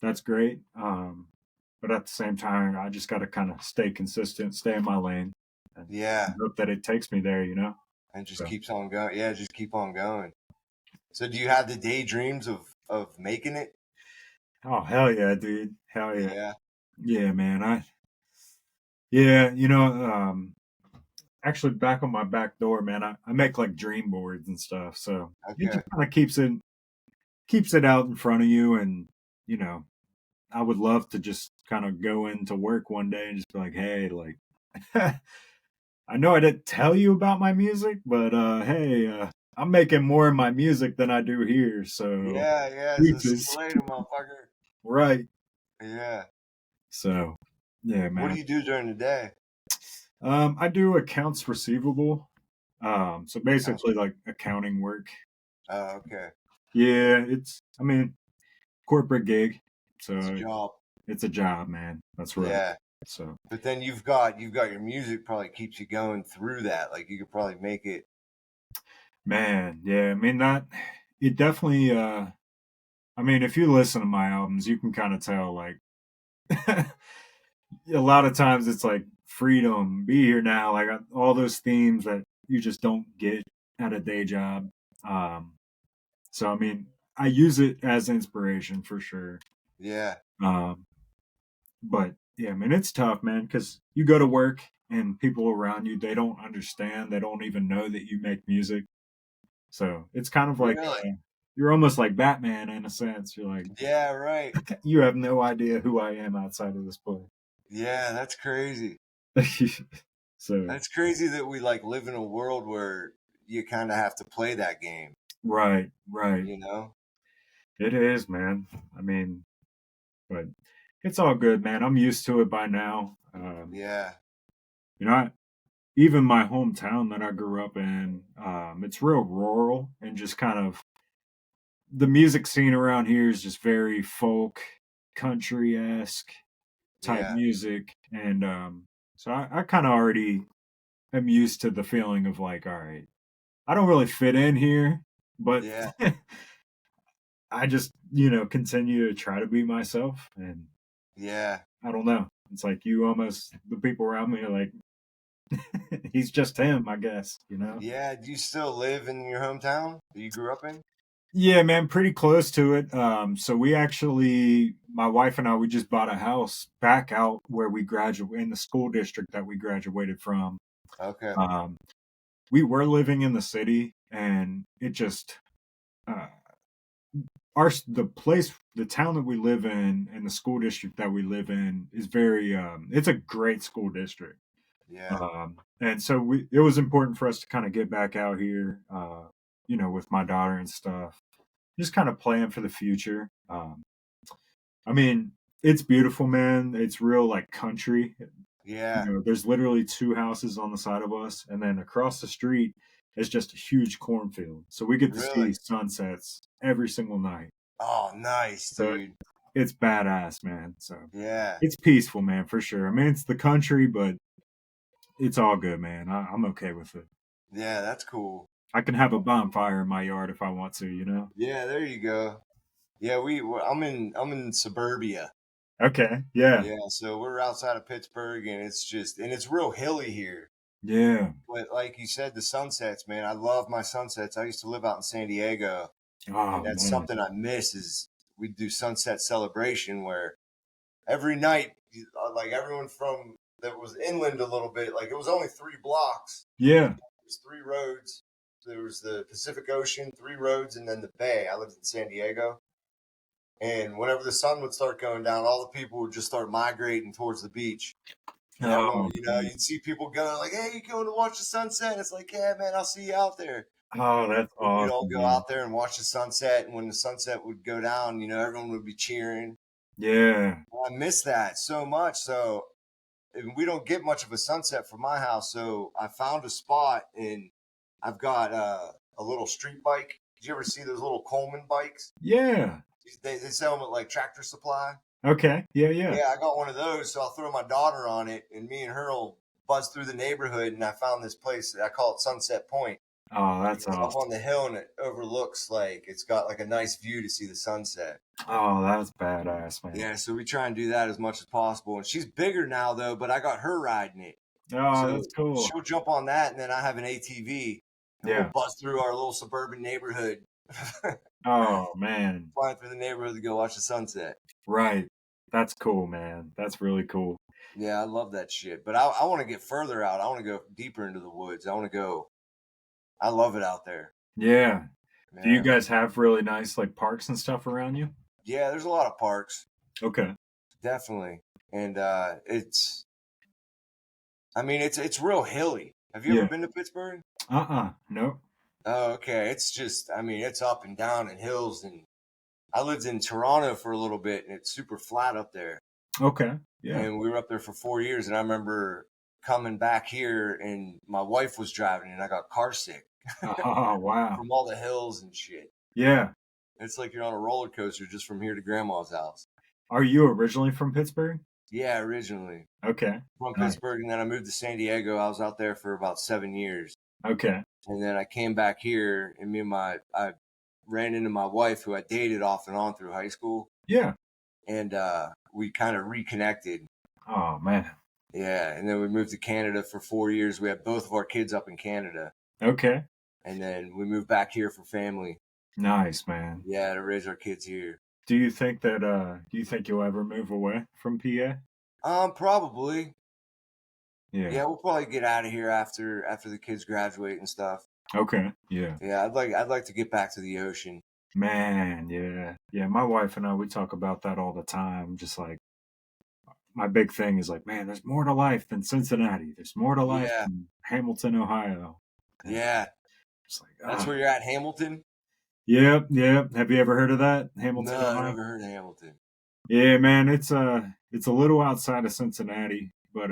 that's great. But at the same time, I just got to kind of stay consistent, stay in my lane, and Yeah. hope that it takes me there. You know. And just So. keeps on going. Yeah, just keep on going. So do you have the daydreams of making it? Oh hell yeah, dude! Hell yeah, Yeah. yeah, man. Yeah, you know, actually, back on my back door, man, I make like dream boards and stuff. So it Okay. just kind of keeps it out in front of you, and you know, I would love to just kind of go into work one day and just be like, hey, like, I know I didn't tell you about my music, but hey, I'm making more of my music than I do here. So Yeah, yeah. So see deuces. you later, motherfucker. Right. Yeah. So yeah, What do man. you do during the day? I do accounts receivable. So basically like accounting work. Oh, okay. Yeah, I mean, corporate gig. It's a So job. it's a job, man. That's right. Yeah. So But then you've got your music probably keeps you going through that. Like you could probably make it. man, yeah, I mean it definitely I mean if you listen to my albums, you can kind of tell like a lot of times it's like freedom, be here now, like all those themes that you just don't get at a day job. Um so I mean, I use it as inspiration for sure. Yeah. Um But yeah, man, it's tough, man, because you go to work and people around you, they don't understand. They don't even know that you make music. So it's kind of like Really? you're almost like Batman in a sense. You're like, Yeah, right. you have no idea who I am outside of this play. Yeah, that's crazy. So, That's crazy that we like live in a world where you kind of have to play that game, right, right. you know? It is, man. I mean, but it's all good, man. I'm used to it by now. Yeah. You know, even my hometown that I grew up in, it's real rural and just kind of the music scene around here is just very folk, country esque type Yeah. music, and so I kind of already am used to the feeling of like, all right, I don't really fit in here, but Yeah. I just continue to try to be myself, and Yeah. I don't know. It's like you almost the people around me are like, he's just him, I guess, you know. Yeah. Do you still live in your hometown that you grew up in? Yeah, man, pretty close to it. So we actually, my wife and I, we just bought a house back out where we graduated in the school district that we graduated from. Okay. Um, we were living in the city, and it just, uh, the town that we live in and the school district that we live in is very it's a great school district. Yeah. And so it was important for us to kind of get back out here, with my daughter and stuff, just kind of plan for the future. I mean, it's beautiful, man. It's real like country. Yeah. There's literally two houses on the side of us, and then across the street is just a huge cornfield. So we get to see Really? sunsets every single night. Oh, nice, So dude. it's badass, man. So Yeah. it's peaceful, man, for sure. I mean, it's the country, but it's all good, man. I'm okay with it. Yeah, that's cool. I can have a bonfire in my yard if I want to. Yeah, there you go. Yeah, I'm in suburbia. Okay. Yeah. Yeah, so we're outside of Pittsburgh, and it's real hilly here. Yeah. But like you said, the sunsets, man, I love my sunsets. I used to live out in San Diego, and Oh that's man. something I miss is we do sunset celebration where every night, like everyone from that was inland a little bit, like it was only 3 blocks. Yeah. There's 3 roads. There was the Pacific Ocean, 3 roads, and then the bay. I lived in San Diego. And whenever the sun would start going down, all the people would just start migrating towards the beach. And everyone, Oh, man. you'd see people going like, "Hey, you going to watch the sunset?" And it's like, "Yeah, man, I'll see you out there." Oh, that's We'd all awesome, go man. out there and watch the sunset. And when the sunset would go down, everyone would be cheering. Yeah. I miss that so much. So and we don't get much of a sunset from my house. So I found a spot, and I've got a little street bike. Did you ever see those little Coleman bikes? Yeah. They sell them at like Tractor Supply. Okay. Yeah, yeah. Yeah, I got one of those, so I'll throw my daughter on it, and me and her will buzz through the neighborhood. And I found this place. I call it Sunset Point. Oh, that's It's up on awesome. the hill, and it overlooks like it's got like a nice view to see the sunset. Oh, that's badass, man. Yeah, so we try and do that as much as possible. And she's bigger now though, but I got her riding it, Oh, so that's cool. she'll jump on that, and then I have an ATV, and we'll Yeah. buzz through our little suburban neighborhood, Oh, man. flying through the neighborhood to go watch the sunset. Right. That's cool, man. That's really cool. Yeah, I love that shit. But I want to get further out. I want to go deeper into the woods. I want to go. I love it out there. Yeah. Do you Yeah. guys have really nice like parks and stuff around you? Yeah, there's a lot of parks, Okay. definitely. And it's real hilly. Have you ever Yeah. been to Pittsburgh? Nope. Oh, okay. It's just, it's up and down and hills. And I lived in Toronto for a little bit, and it's super flat up there. Okay. Yeah. And we were up there for 4 years. And I remember coming back here, and my wife was driving, and I got car sick Oh, wow. from all the hills and shit. Yeah. It's like you're on a roller coaster just from here to grandma's house. Are you originally from Pittsburgh? Yeah, originally Okay. from Nice. Pittsburgh, and then I moved to San Diego. I was out there for about 7 years. Okay. And then I came back here, and I ran into my wife, who I dated off and on through high school, Yeah. and we kind of reconnected. Oh, man. Yeah, and then we moved to Canada for 4 years. We had both of our kids up in Canada, Okay. and then we moved back here for family. Nice, man. Yeah, to raise our kids here. Do you think you'll ever move away from PA? Probably. Yeah. Yeah, we'll probably get out of here after the kids graduate and stuff. Okay. Yeah. Yeah, I'd like to get back to the ocean. Man, yeah. Yeah, my wife and I, we talk about that all the time. Just like my big thing is like, man, there's more to life than Cincinnati. There's more to life Yeah, than Hamilton, Ohio. And yeah. it's like, That's where you're at, Hamilton? yep, yep. Have you ever heard of that? Hamilton, No, I've Ohio? never heard of Hamilton. Yeah, man, it's a little outside of Cincinnati, but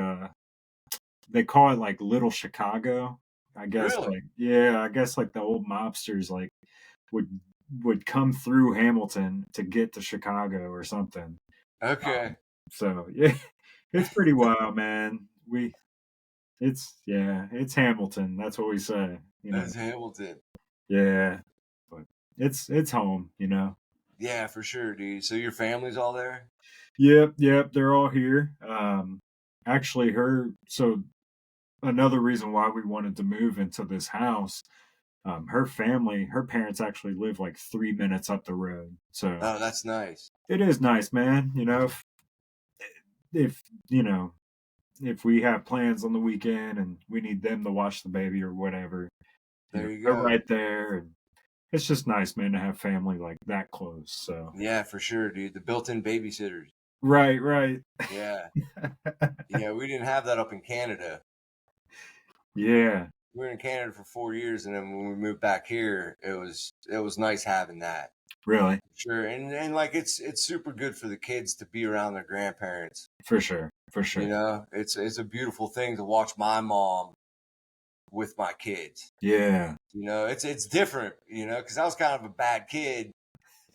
they call it like Little Chicago. I guess Really? I guess like the old mobsters like would come through Hamilton to get to Chicago or something. Okay. So yeah, it's pretty wild, man. It's Hamilton. That's what we say. That's Hamilton. Yeah, but it's home. Yeah, for sure, dude. So your family's all there? Yep. They're all here. Actually, so another reason why we wanted to move into this house, her parents actually live like 3 minutes up the road. So Oh, that's nice. it is nice, man. If if we have plans on the weekend and we need them to watch the baby or whatever, There you they're go. right there. And it's just nice, man, to have family like that close. So Yeah, for sure, dude. The built-in babysitters. right. Yeah. Yeah, we didn't have that up in Canada. Yeah, We were in Canada for 4 years, and then when we moved back here, it was nice having that. really, Sure, and like it's super good for the kids to be around their grandparents. for sure. You know, it's a beautiful thing to watch my mom with my kids. Yeah, You know, it's different. You know, because I was kind of a bad kid,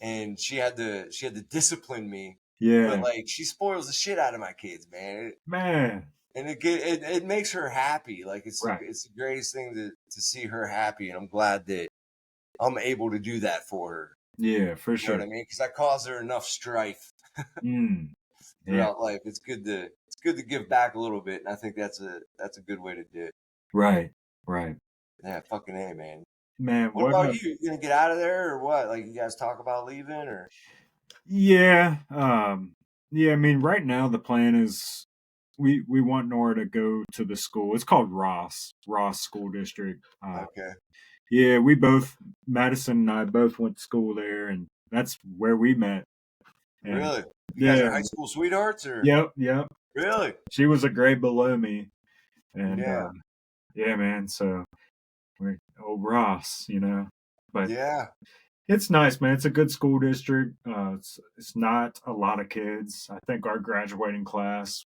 and she had to discipline me. But yeah, like she spoils the shit out of my kids, man. man. And it makes her happy. Like Right. it's the greatest thing to see her happy, and I'm glad that I'm able to do that for her. Yeah, for You know sure. what I mean? Because I caused her enough strife Mm, yeah, throughout life. It's good to give back a little bit, and I think that's a good way to do it. right. Yeah, fucking A, man. Man, What what? about you? You gonna get out of there or what? Like you guys talk about leaving or? Yeah, yeah. I mean, right now the plan is we want Nora to go to the school. It's called Ross School District. Okay. Yeah, we both Madison and I both went to school there, and that's where we met. And Really? You guys are yeah, high school sweethearts or? yep. Really? She was a grade below me, and Yeah. yeah, man. So we're old Ross, you know. But Yeah. it's nice, man. It's a good school district. It's not a lot of kids. I think our graduating class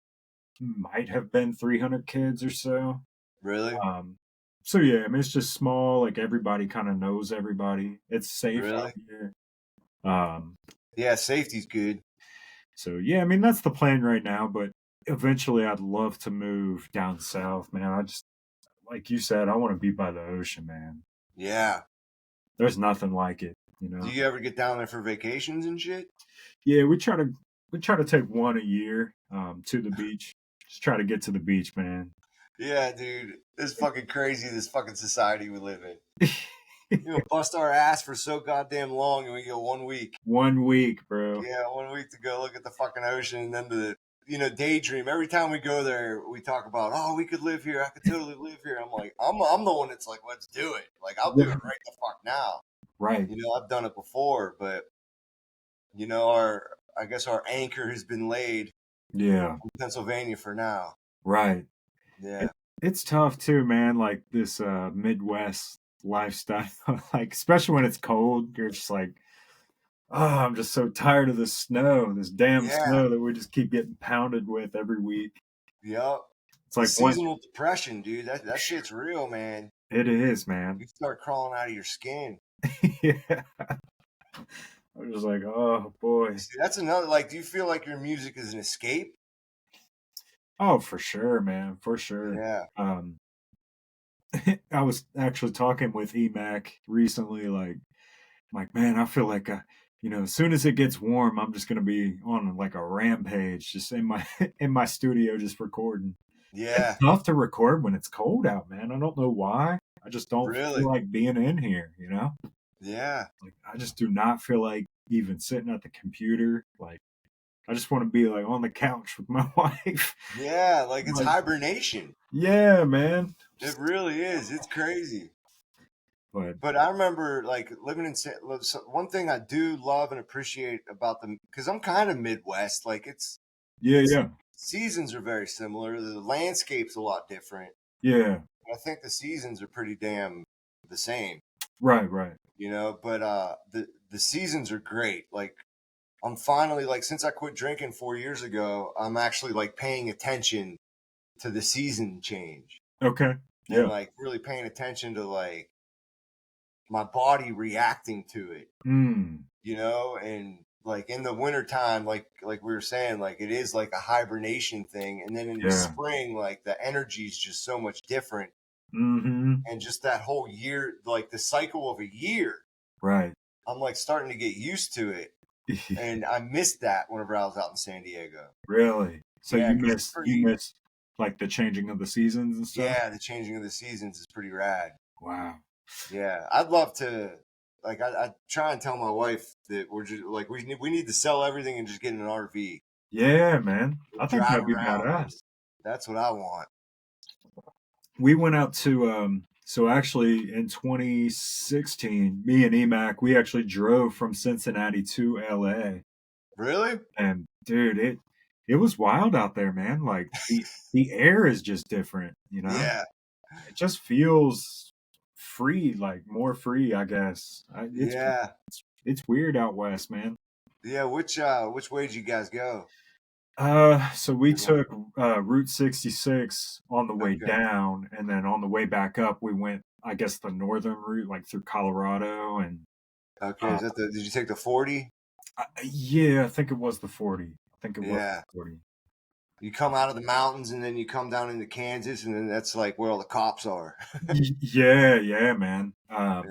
might have been 300 kids or so. Really? Um, so yeah, I mean it's just small. Like everybody kind of knows everybody. It's safe out Really? here. Um, Yeah, safety's good. so yeah, I mean that's the plan right now. But eventually, I'd love to move down south, man. I just like you said, I want to be by the ocean, man. Yeah. There's nothing like it, you Do know. you ever get down there for vacations and shit? Yeah, we try to take one a year to the beach. Just try to get to the beach, man. Yeah, dude. It's fucking crazy, this fucking society we live in. You know, bust our ass for so goddamn long and we go 1 week. 1 week, bro. Yeah, 1 week to go look at the fucking ocean and then to, daydream. Every time we go there, we talk about, oh, we could live here. I could totally live here. I'm like, I'm the one that's like, let's do it. Like, I'll do it right the fuck now. Right. I've done it before, but, I guess our anchor has been laid Yeah. in Pennsylvania for now. Right. Yeah. It's tough too, man. Like this Midwest lifestyle, like especially when it's cold, you're just like, oh, I'm just so tired of this snow, this damn Yeah. snow that we just keep getting pounded with every week. Yep. It's The like seasonal depression, dude. That shit's real, man. it is, man. You start crawling out of your skin. Yeah. I'm just like, oh boy. See, that's another. Like, do you feel like your music is an escape? Oh, for sure, man, for sure. Yeah. I was actually talking with EMAC recently, like, man, I feel like, as soon as it gets warm, I'm just gonna be on like a rampage, just in my in my studio, just recording. Yeah. It's tough to record when it's cold out, man. I don't know why. I just don't Really? feel like being in here, you know? Yeah. Like, I just do not feel like even sitting at the computer. Like, I just want to be like on the couch with my wife. Yeah. Like it's Like, hibernation. yeah, man. It really is. It's crazy. But But I remember like living in one thing I do love and appreciate about them because I'm kind of Midwest. Like it's yeah. seasons are very similar. The landscape's a lot different. Yeah. I think the seasons are pretty damn the same. Right. But the seasons are great. Like I'm finally like since I quit drinking 4 years ago, I'm actually like paying attention to the season change Okay. and Yeah. like really paying attention to like my body reacting to it, Mm. and like in the wintertime, like we were saying, like it is like a hibernation thing. And then in the Yeah. spring, like the energy is just so much different. Mm-hmm. And just that whole year, like the cycle of a year, Right. I'm like starting to get used to it. And I missed that whenever I was out in San Diego. Really? So Yeah, you 'cause it's missed like the changing of the seasons and stuff? yeah, the changing of the seasons is pretty rad. Wow. Yeah, I'd love to. Like, I try and tell my wife that we're just like we need to sell everything and just get in an RV, Yeah, man. I think drive that'd be around. badass. That's what I want. We went out to So actually, in 2016, me and Emac, we actually drove from Cincinnati to LA, Really? and dude, it was wild out there, man. Like the air is just different, you know. Yeah. It just feels free, like more free, I guess. Yeah. It's weird out west, man. Yeah. Which way did you guys go? So we took Route 66 on the way Okay. down, and then on the way back up, we went, I guess, the northern route, like through Colorado, and Okay. Is that did you take the 40? yeah, I think it was the 40. I think it was Yeah. the 40. You come out of the mountains and then you come down into Kansas, and then that's like where all the cops are. Yeah, man. Yeah.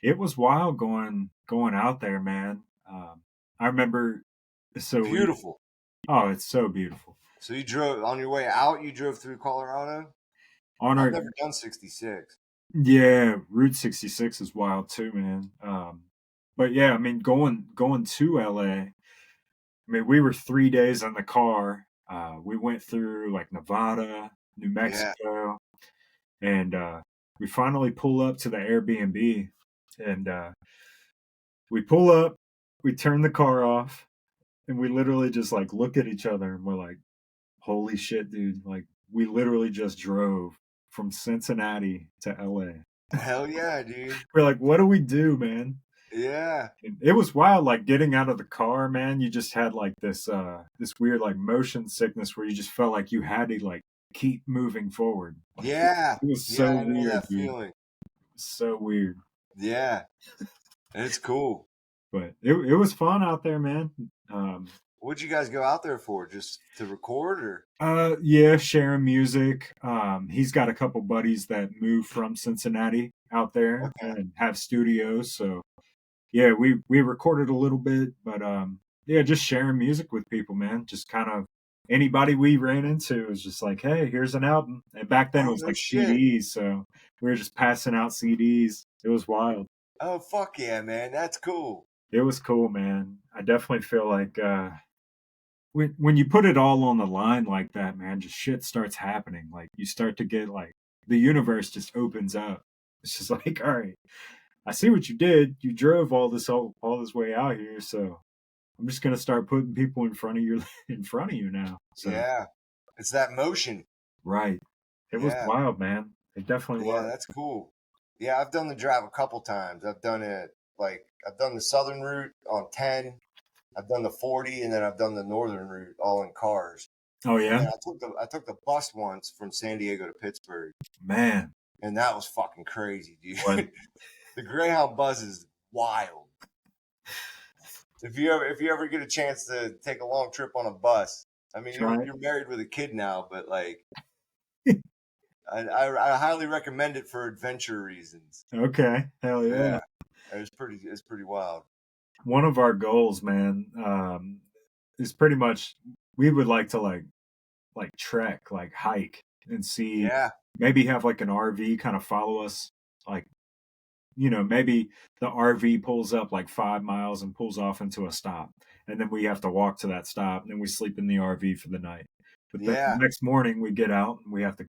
It was wild going out there, man. I remember, so we, Beautiful. oh, it's so beautiful. So you drove on your way out. You drove through Colorado. On I've our, never done 66. yeah, Route 66 is wild too, man. But yeah, I mean, going to LA. I mean, we were 3 days in the car. We went through like Nevada, New Yeah. Mexico, and we finally pull up to the Airbnb, and we pull up, we turn the car off, and we literally just like look at each other, and we're like, "Holy shit, dude!" Like we literally just drove from Cincinnati to LA. Hell yeah, dude. We're like, "What do we do, man?" Yeah. It was wild, like getting out of the car, man. You just had like this weird like motion sickness where you just felt like you had to like keep moving forward. Like Yeah. it was Yeah. so I know weird, that dude. feeling. So weird. Yeah. It's cool. But it was fun out there, man. What'd you guys go out there for? Just to record, or? Yeah, sharing music. He's got a couple buddies that moved from Cincinnati out there Okay. and have studios, so yeah, we recorded a little bit, but yeah, just sharing music with people, man. Just kind of anybody we ran into was just like, hey, here's an album. And back then it Oh was no like shit. CDs, so we were just passing out CDs. It was wild. Oh fuck yeah, man. That's cool. It was cool, man. I definitely feel like when you put it all on the line like that, man, just shit starts happening. Like you start to get like the universe just opens up. It's just like, all right, I see what you did. You drove all this way out here, so I'm just gonna start putting people in front of you in front of you now. So Yeah. It's that motion. right, it was Yeah. wild, man. It definitely Yeah, was. that's cool. Yeah, I've done the drive a couple times. I've done it like I've done the southern route on 10. I've done the 40, and then I've done the northern route all in cars. Oh And yeah, then I took the bus once from San Diego to Pittsburgh, man. and that was fucking crazy, What? dude. The Greyhound bus is wild. If you ever get a chance to take a long trip on a bus, I mean Try it. you're married with a kid now, but like I highly recommend it for adventure reasons. Okay, hell yeah. Yeah, it's pretty wild. One of our goals, man, is pretty much we would like to like trek, like hike, and see Yeah, maybe have like an RV kind of follow us, like maybe the RV pulls up like 5 miles and pulls off into a stop. And then we have to walk to that stop and then we sleep in the RV for the night. But then the yeah. next morning we get out and we have to,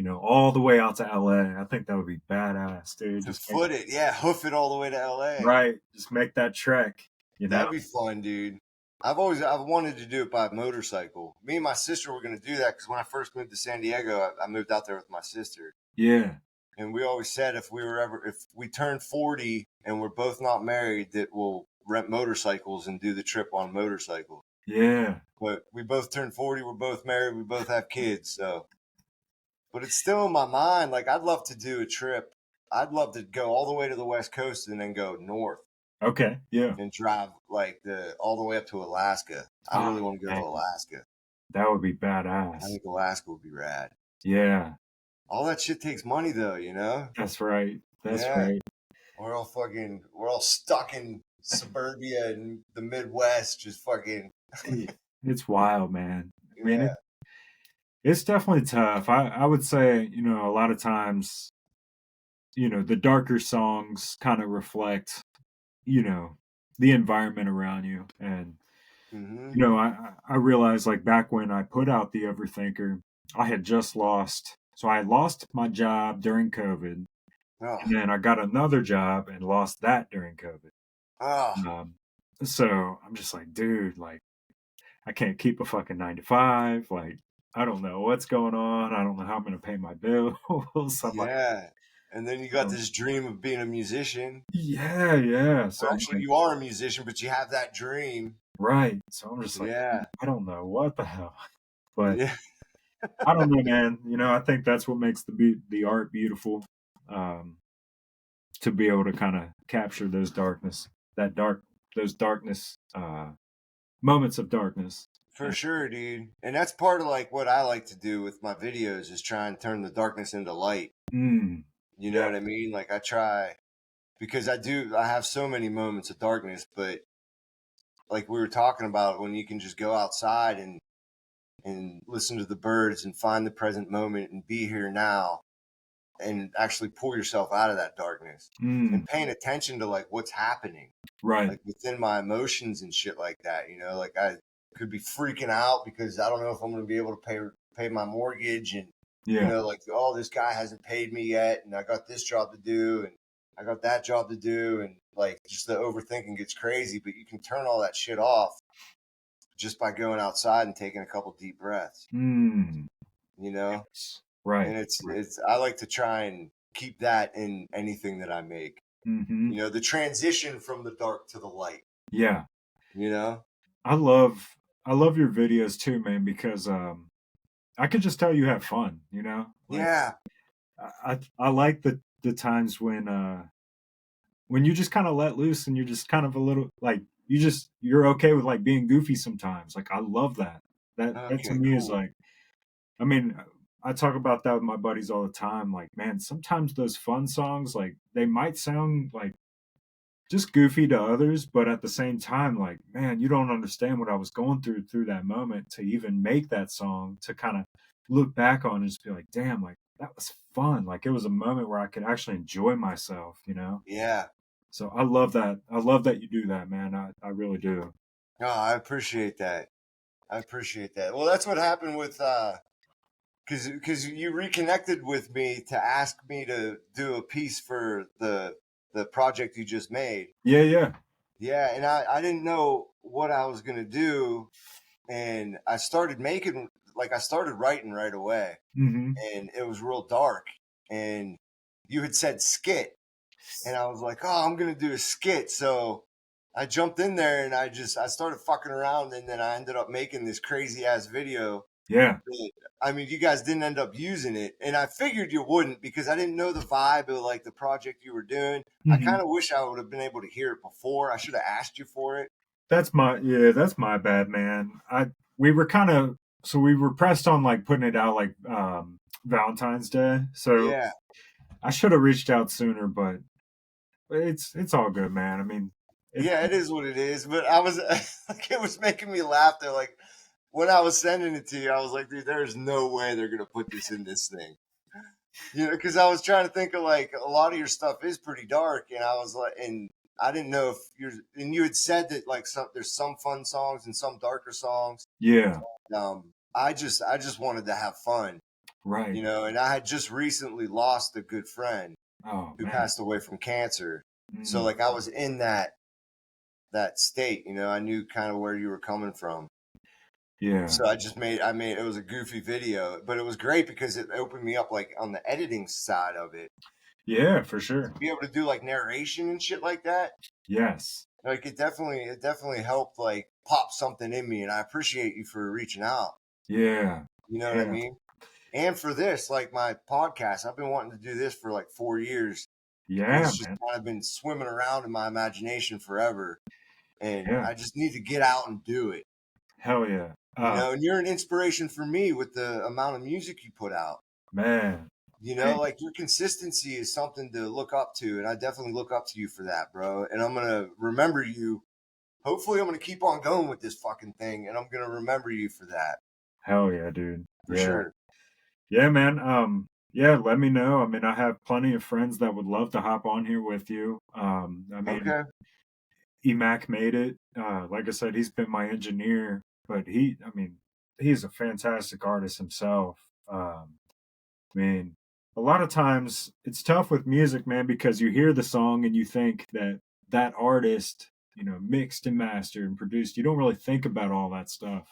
all the way out to LA. I think that would be badass, dude. To foot it, yeah, hoof it all the way to LA. Right. Just make that trek, That'd be fun, dude. I've wanted to do it by motorcycle. Me and my sister were going to do that because when I first moved to San Diego, I moved out there with my sister. Yeah. And we always said if we turn 40 and we're both not married, that we'll rent motorcycles and do the trip on motorcycle. Yeah. But we both turned 40. We're both married. We both have kids. So, but it's still in my mind. Like I'd love to do a trip. I'd love to go all the way to the West Coast and then go north Okay. Yeah. and drive like all the way up to Alaska. I really want to go to dang. Alaska. That would be I badass. think Alaska would be rad. Yeah. All that shit takes money though, you know? That's right. That's Yeah. right. We're all stuck in suburbia and the Midwest, just fucking. It's wild, man. I mean, Yeah. it's definitely tough. I would say, a lot of times, the darker songs kind of reflect, the environment around you. And, Hmm. I realized like back when I put out the Overthinker, I had lost my job during COVID. Oh, And then I got another job and lost that during COVID. oh, Um, so I'm just like, dude, like, I can't keep a fucking 9 to 5. Like, I don't know what's going on. I don't know how I'm going to pay my bills. I'm like, yeah. And then you got this dream of being a musician. yeah, yeah. So Well, I'm actually, like, you are a musician, but you have that dream. right. So I'm just like, Yeah, I don't know what the hell. But yeah, I don't know, man. I think that's what makes the art beautiful. Um, to be able to kind of capture that dark, those darkness, moments of darkness. for sure, dude. And that's part of like what I like to do with my videos is try and turn the darkness into light. Mm, You know yeah, what I mean? Like I try because I have so many moments of darkness, but like we were talking about when you can just go outside and listen to the birds and find the present moment and be here now and actually pull yourself out of that darkness and mm, paying attention to like what's happening right. like within my emotions and shit like that. Like I could be freaking out because I don't know if I'm going to be able to pay my mortgage and Yeah. like, oh, this guy hasn't paid me yet and I got this job to do and I got that job to do, and like just the overthinking gets crazy, but you can turn all that shit off just by going outside and taking a couple deep breaths, Mm, you know? yes. Right. And it's Right. it's I like to try and keep that in anything that I make. Hmm. The transition from the dark to the light, Yeah. you know? I love I love your videos too, man, because I could just tell you have fun, Like Yeah. I like the times when you just kind of let loose and you're just kind of a little like you're okay with like being goofy sometimes. Like I love that. That to Okay, me is cool. like I mean, I talk about that with my buddies all the time. Like, man, sometimes those fun songs, like they might sound like just goofy to others, but at the same time, like, man, you don't understand what I was going through that moment to even make that song to kind of look back on and just be like, damn, like that was fun. Like it was a moment where I could actually enjoy myself. Yeah. So I love that. I love that you do that, man. I really do. No, I appreciate that. I appreciate that. Well, that's what happened with because you reconnected with me to ask me to do a piece for the project you just made. Yeah, yeah. Yeah, and I didn't know what I was gonna do, and I started writing right away, Hmm. and it was real dark, and you had said skit, and I was like, oh, I'm gonna do a skit, so I jumped in there and I started fucking around, and then I ended up making this crazy ass video. Yeah. I mean, you guys didn't end up using it, and I figured you wouldn't because I didn't know the vibe of like the project you were doing. I Hmm. kind of wish I would have been able to hear it before. I should have asked you for it. That's my bad, man. We were kind of so we were pressed on like putting it out like Valentine's Day. So Yeah, I should have reached out sooner, but it's all good, man. I mean, it yeah, it is what it is. But I was like, it was making me laugh. They're like, when I was sending it to you, I was like, dude, there's no way they're gonna put this in this thing. Because I was trying to think of like a lot of your stuff is pretty dark, and I was like, and I didn't know if you had said that like there's some fun songs and some darker songs. yeah, I just wanted to have fun, right. and I had just recently lost a good friend Oh who man. passed away from cancer. So Mm, like I was in that state, I knew kind of where you were coming from. yeah, So I made it was a goofy video, but it was great because it opened me up like on the editing side of it. yeah, for sure. Be able to do like narration and shit like that. Yes. Like it definitely helped like pop something in me, and I appreciate you for reaching out. Yeah. You know what I Yeah. mean? And for this, like my podcast, I've been wanting to do this for like 4 years, and Yeah, it's just man. kind of been swimming around in my imagination forever. And Yeah. I just need to get out and do it. Hell yeah. And you're an inspiration for me with the amount of music you put out. Man. Like your consistency is something to look up to, and I definitely look up to you for that, bro. And I'm gonna remember you. Hopefully, I'm gonna keep on going with this fucking thing, and I'm gonna remember you for that, Hell yeah, dude. for Yeah. sure. Yeah, man. Yeah, let me know. I mean, I have plenty of friends that would love to hop on here with you. I mean, Okay. Emac made it. Like I said, he's been my engineer, but I mean, he's a fantastic artist himself. I mean, a lot of times it's tough with music, man, because you hear the song and you think that that artist, you know, mixed and mastered and produced. You don't really think about all that stuff.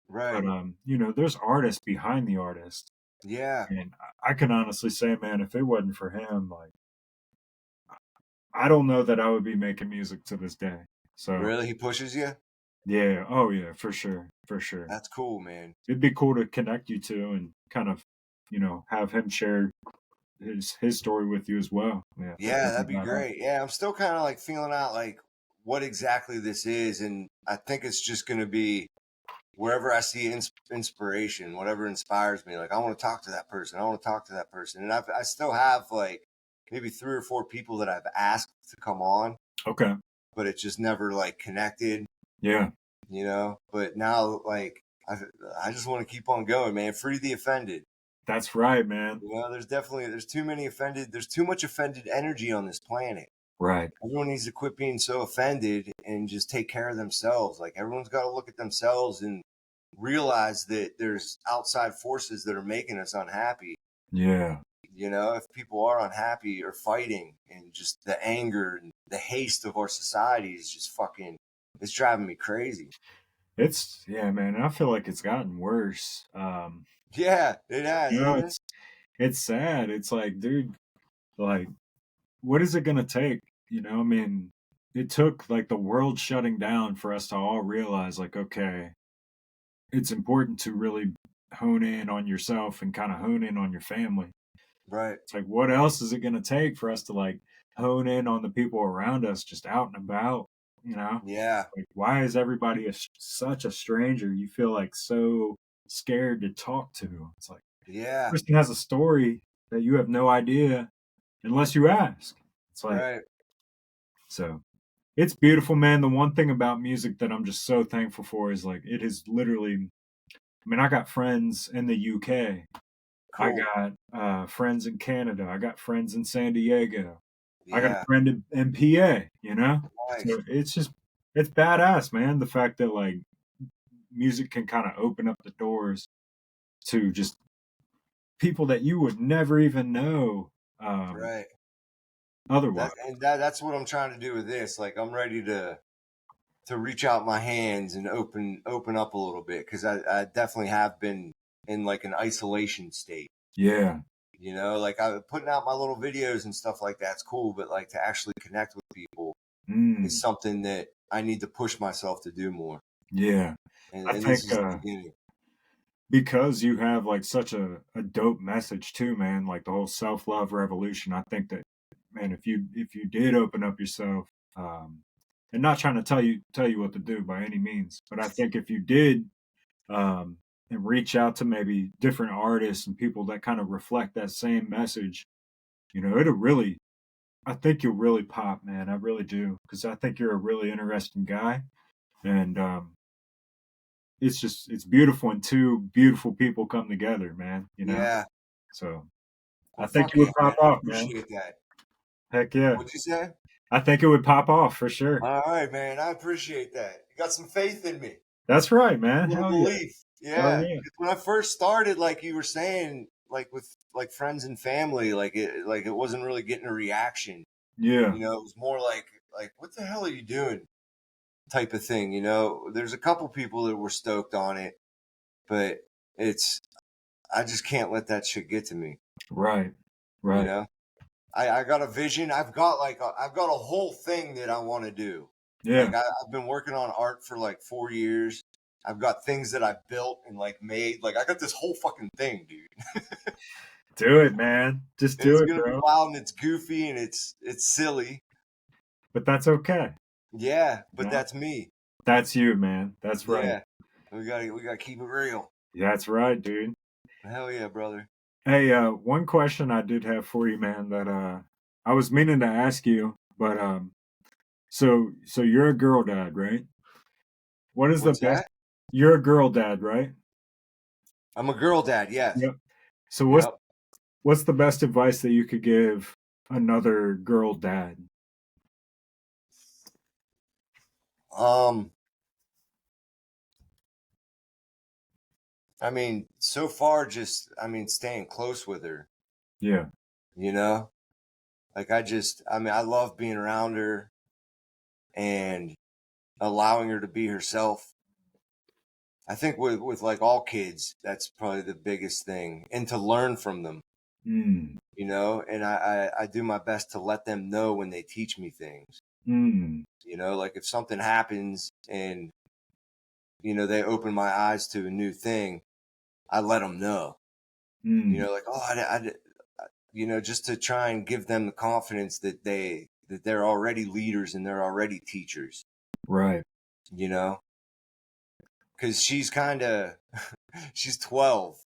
But Right. you know, there's artists behind the artist. Yeah. And I can honestly say, man, if it wasn't for him, like I don't know that I would be making music to this day. So Really? He pushes you? yeah, oh yeah, for sure. For sure. That's cool, man. It'd be cool to connect you to and kind of, you know, have him share his story with you as well. Yeah, I think Yeah, that'd that'd be be badass. great. Yeah, I'm still kind of like feeling out like what exactly this is, and I think it's just going to be wherever I see inspiration, whatever inspires me. Like I want to talk to that person. I want to talk to that person, and I still have like maybe 3 or 4 people that I've asked to come on, Okay. but it just never like connected, Yeah, you know. But now like I just want to keep on going, man. Free the offended. that's right, man. You know, there's too many offended. There's too much offended energy on this planet. Right. Everyone needs to quit being so offended and just take care of themselves. Like everyone's got to look at themselves and realize that there's outside forces that are making us unhappy. Yeah. You know, if people are unhappy or fighting, and just the anger and the haste of our society is just fucking, it's driving me crazy. It's yeah, man. I feel like it's gotten worse. Yeah, it has, You know, isn't it? it's sad. It's like, dude, like, what is it gonna take? You know, I mean, it took like the world shutting down for us to all realize, like, okay, it's important to really hone in on yourself and kind of hone in on your family. Right. It's like, what else is it gonna take for us to like hone in on the people around us, just out and about? You know, Yeah. like, why is everybody such a stranger? You feel like so scared to talk to. It's like Yeah. person has a story that you have no idea unless you ask. It's like Right. so. It's beautiful, man. The one thing about music that I'm just so thankful for is like it is literally. I mean, I got friends in the UK. I Cool. got friends in Canada. I got friends in San Diego. I got a Yeah. friend in PA. You know, Nice. so it's badass, man. The fact that like music can kind of open up the doors to just people that you would never even know Right. otherwise. That's what I'm trying to do with this. Like I'm ready to reach out my hands and open up a little bit, because I definitely have been in like an isolation state. Yeah. You know, like I putting out my little videos and stuff like that's cool, but like to actually connect with people is Mm, something that I need to push myself to do more. yeah. I And think this is the beginning. because you have like such a dope message too, man, like the whole self-love revolution. I think that man, if you did open up yourself, and not trying to tell you what to do by any means, but I think if you did and reach out to maybe different artists and people that kind of reflect that same message, you know, it'll really I think you'll really pop, man. I really do. Because I think you're a really interesting guy. And it's beautiful when two beautiful people come together, man, you know? Yeah. So I Well, think fuck it yeah, would pop man. I off, man. appreciate that. Heck yeah. What'd you say? I think it would pop off for sure. All right, man. I appreciate that. You got some faith in me. That's right, A man. little Hell yeah. belief. Hell Yeah. yeah. 'Cause when I first started, like you were saying, like with like friends and family, like it wasn't really getting a reaction. Yeah. You know, it was more like what the hell are you doing type of thing. You know, there's a couple people that were stoked on it, but it's I just can't let that shit get to me. Right. You Right. know, I got a vision. I've got a whole thing that I want to do. Yeah. Like I've been working on art for like 4 years. I've got things that I've built and like made. Like I got this whole fucking thing, dude. Do it, man. Just And do it's it, gonna be bro. wild and it's goofy and it's silly. But that's okay. Yeah, You but know? that's me. That's you, man. That's right. Yeah, we gotta keep it real. That's right, dude. Hell yeah, brother. Hey, one question I did have for you, man, that I was meaning to ask you, but so you're a girl dad, right? What is the What's best that? You're a girl dad, right? I'm a girl dad. Yes. Yep. So Yep. what's the best advice that you could give another girl dad? Um, I mean, so far, just I mean, staying close with her. Yeah. You know, like I mean, I love being around her and allowing her to be herself. I think with like all kids, that's probably the biggest thing, and to learn from them, Mm. you know, and I do my best to let them know when they teach me things, Mm. you know, like if something happens and, you know, they open my eyes to a new thing, I let them know, you Mm. know, like, you know, just to try and give them the confidence that they're already leaders and they're already teachers, Right. you know, because she's kind of, she's 12.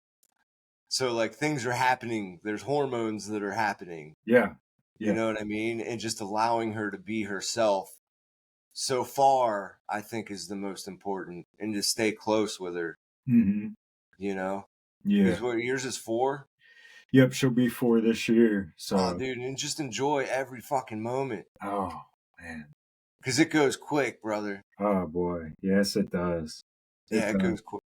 So like things are happening. There's hormones that are happening. Yeah. You Yeah. know what I mean? And just allowing her to be herself so far, I think is the most important, and to stay close with her, Mm-hmm. you know, Yeah. because what yours is 4. Yep. She'll be 4 this year. Oh, So, dude, and just enjoy every fucking moment oh man. because it goes quick, brother. Oh boy. Yes, it does. It Yeah, it does. goes quick.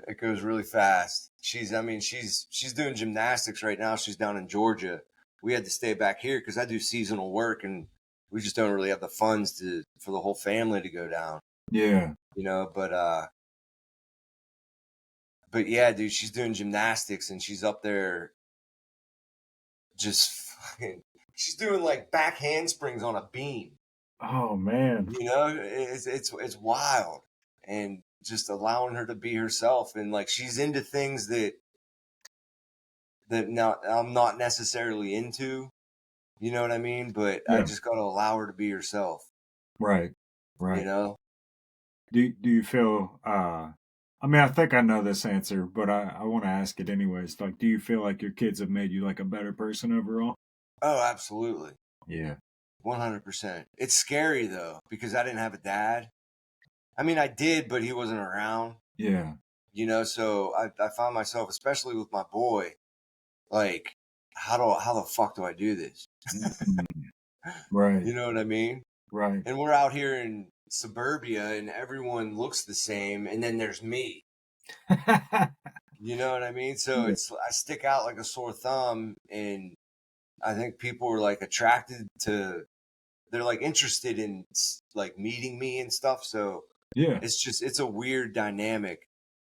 It goes really fast. I mean, she's doing gymnastics right now. She's down in Georgia. We had to stay back here because I do seasonal work, and we just don't really have the funds for the whole family to go down, Yeah. you know. But yeah, dude, she's doing gymnastics and she's up there just fucking. She's doing like back handsprings on a beam. Oh man. You know, it's wild, and just allowing her to be herself, and like she's into things that now I'm not necessarily into. You know what I mean? But I Yeah. just got to allow her to be herself. Right. You Right. know? Do you feel I mean, I think I know this answer, but I want to ask it anyways. Like, do you feel like your kids have made you like a better person overall? Oh, absolutely, Yeah. 100%. It's scary though because I didn't have a dad. I mean, I did, but he wasn't around. Yeah. You know, so I found myself, especially with my boy, like, how the fuck do I do this? Mhm. Right. You know what I mean? Right. And we're out here in suburbia and everyone looks the same, and then there's me. You know what I mean? So Yeah. I stick out like a sore thumb, and I think people are like attracted to, they're like interested in like meeting me and stuff. So Yeah. it's a weird dynamic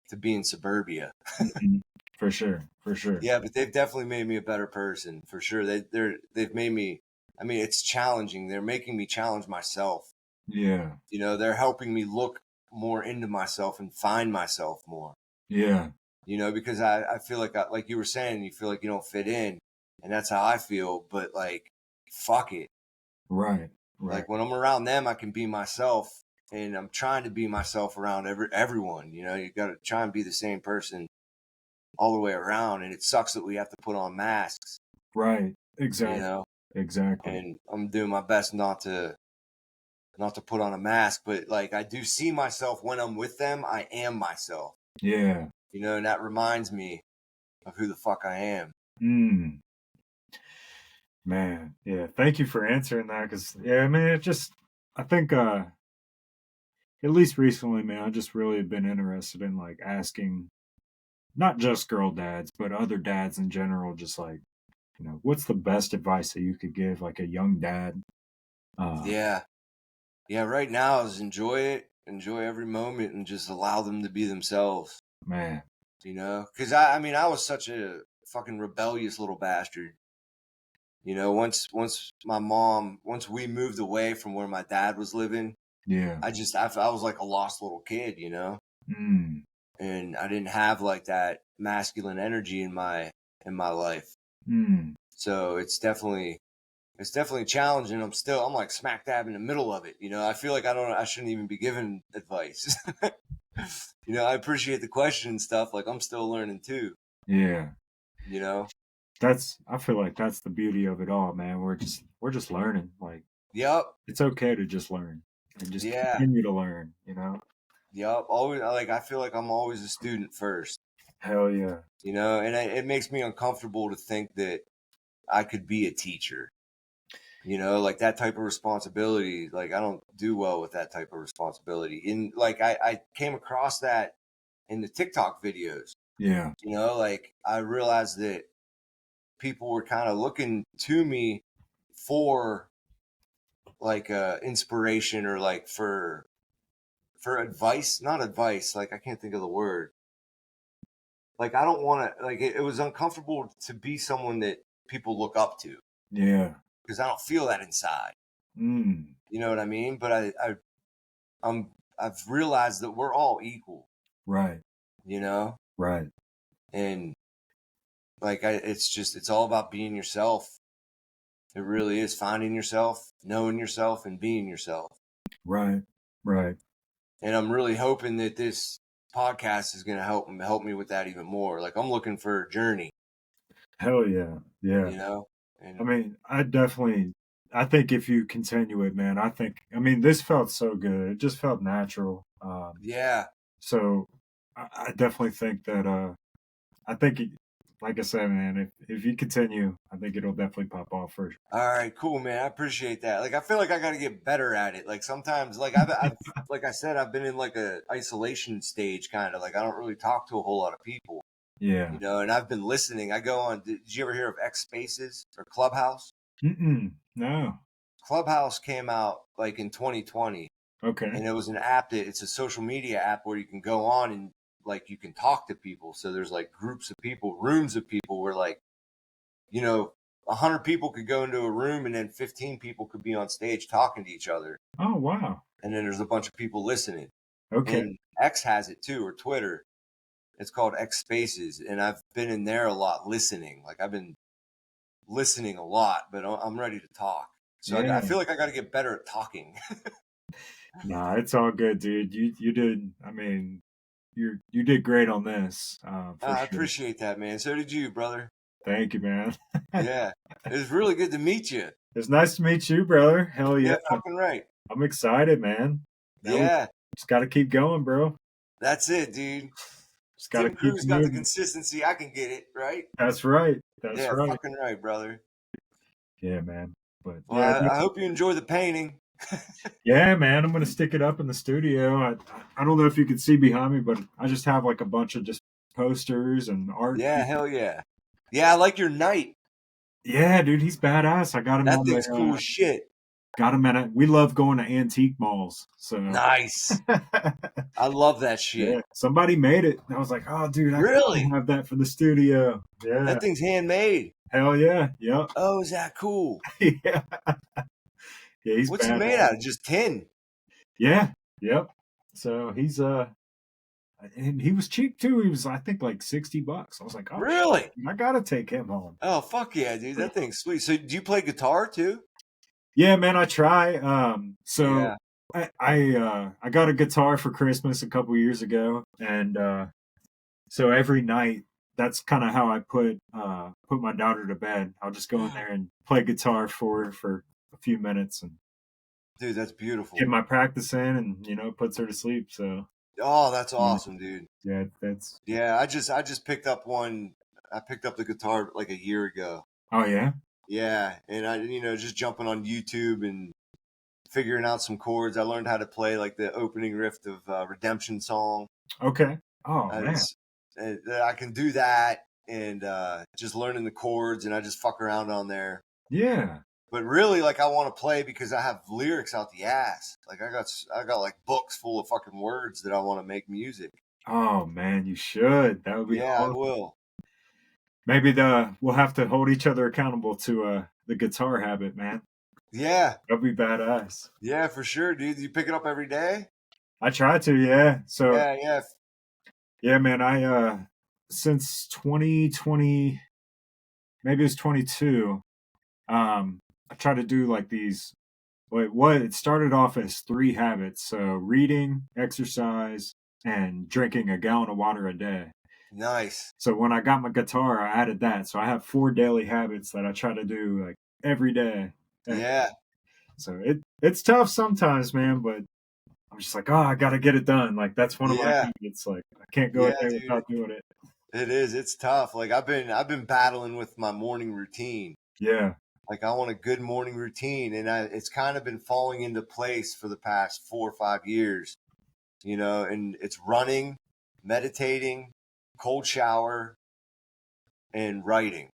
to be in suburbia. Mhm. For sure. For sure. Yeah, but they've definitely made me a better person for sure. They've made me. I mean, it's challenging. They're making me challenge myself. Yeah. You know, they're helping me look more into myself and find myself more. Yeah. You know, because I feel like like you were saying, you feel like you don't fit in, and that's how I feel. But like, fuck it. Right. Right. Like when I'm around them, I can be myself, and I'm trying to be myself around everyone. You know, you got to try and be the same person all the way around, and it sucks that we have to put on masks. Right. You Exactly. know, Exactly. and I'm doing my best not to put on a mask, but like I do see myself when I'm with them. I am myself. Yeah. You know, and that reminds me of who the fuck I am. Mm. Man. Yeah. Thank you for answering that. Cause yeah, I mean, I think, at least recently, man, I just really been interested in like asking not just girl dads, but other dads in general, just like, what's the best advice that you could give like a young dad? Yeah. Yeah. Right now is enjoy it, enjoy every moment, and just allow them to be themselves. Man. You know, because I mean, I was such a fucking rebellious little bastard. You know, once we moved away from where my dad was living, Yeah. I was like a lost little kid, you know, Mm. and I didn't have like that masculine energy in my life. Mm. So it's definitely challenging. I'm like smack dab in the middle of it. You know, I feel like I shouldn't even be giving advice. You know, I appreciate the question and stuff. Like I'm still learning too, Yeah. you know? I feel like that's the beauty of it all, man. We're just learning. Like Yep. it's okay to just learn and just Yeah. continue to learn. Yep. Always like I feel like I'm always a student first, Hell yeah. you know, and it makes me uncomfortable to think that I could be a teacher. You know, like that type of responsibility, like I don't do well with that type of responsibility. And like I came across that in the TikTok videos. Yeah. You know, like I realized that people were kind of looking to me for like inspiration or like for advice, not advice, like I can't think of the word. Like I don't want to, like it was uncomfortable to be someone that people look up to. Yeah. Because I don't feel that inside. Mm. You know what I mean? But I've realized that we're all equal. Right. You know? Right. And like it's all about being yourself. It really is finding yourself, knowing yourself, and being yourself. Right. Right. And I'm really hoping that this podcast is going to help me with that even more. Like I'm looking for a journey. Hell yeah. Yeah. You know? And I mean, I think if you continue it, man, I mean, this felt so good. It just felt natural. yeah. So I definitely think that, I think, like I said, man, if you continue, I think it'll definitely pop off for sure. All right, cool, man. I appreciate that. Like, I feel like I got to get better at it. Like sometimes, like I've like I said, I've been in like a isolation stage, kind of like I don't really talk to a whole lot of people, Yeah. you know. And I've been listening. I go on. Did you ever hear of X Spaces or Clubhouse? No. Clubhouse came out like in 2020, Okay. and it was an app it's a social media app where you can go on and like you can talk to people. So there's like groups of people, rooms of people where like, you know, 100 people could go into a room and then 15 people could be on stage talking to each other. Oh, wow. And then there's a bunch of people listening. Okay. And X has it too, or Twitter. It's called X Spaces. And I've been in there a lot listening. Like I've been listening a lot, but I'm ready to talk. So Yeah. I feel like I got to get better at talking. Nah, it's all good, dude. You did, I mean, you did great on this, for I sure. appreciate that, man. So did you, brother. Thank you, man. Yeah. It was really good to meet you. It's nice to meet you, brother. Hell yeah. Yeah, fucking right. I'm excited, man. Now we Yeah. just got to keep going, bro. That's it, dude. Just got to Tim keep Cruise got the moving. consistency. I can get it, right? That's right. That's Yeah, right. fucking right, brother. Yeah, man. But Well, yeah, I hope you enjoy the painting. yeah, man. I'm gonna stick it up in the studio. I don't know if you can see behind me, but I just have like a bunch of just posters and art. Yeah, hell yeah. Yeah, I like your knight. Yeah, dude, he's badass. I got him That on thing's the cool as shit. got him at. We love going to antique malls. So Nice. I love that shit. yeah, somebody made it. I was like, oh, dude, I Really? have that for the studio. Yeah, That thing's handmade. hell yeah, yep, Oh, is that cool? yeah, yeah. He's What's it badass. made out of? Just tin. Yeah, yep. So he's and he was cheap too. He was, I think, like $60. I was like, oh, Really? I gotta take him home. Oh, fuck yeah, dude. That thing's sweet. So do you play guitar too? Yeah, man, I try. So Yeah. I got a guitar for Christmas a couple years ago, and so every night that's kind of how I put my daughter to bed. I'll just go in there and play guitar for her for a few minutes and Dude, that's beautiful. get my practice in, and puts her to sleep. So Oh, that's awesome, dude. yeah, that's Yeah, I just picked up one. I picked up the guitar like a year ago. oh yeah, Yeah, and I just jumping on YouTube and figuring out some chords. I learned how to play like the opening riff of Redemption Song. okay. Oh man, I can do that, and just learning the chords, and I just fuck around on there. yeah. But really, like I want to play because I have lyrics out the ass. Like I got like books full of fucking words that I want to make music. Oh man, you should. That would be Yeah, I awesome. will. Maybe we'll have to hold each other accountable to the guitar habit, man. Yeah, That'd be badass. yeah, for sure, dude. You pick it up every day? I try to, yeah. So Yeah. yeah, man, I since 2020, maybe it's 22, I try to do like these what it started off as 3 habits. So reading, exercise, and drinking a gallon of water a day. Nice. So when I got my guitar, I added that. So I have 4 daily habits that I try to do like every day. Yeah. So it's tough sometimes, man, but I'm just like, oh, I got to get it done. Like that's one of my Yeah. habits. Like I can't go a day dude. without doing it. It is. It's tough. Like I've been battling with my morning routine. Yeah. Like I want a good morning routine, and it's kind of been falling into place for the past 4 or 5 years. And it's running, meditating, cold shower, and writing.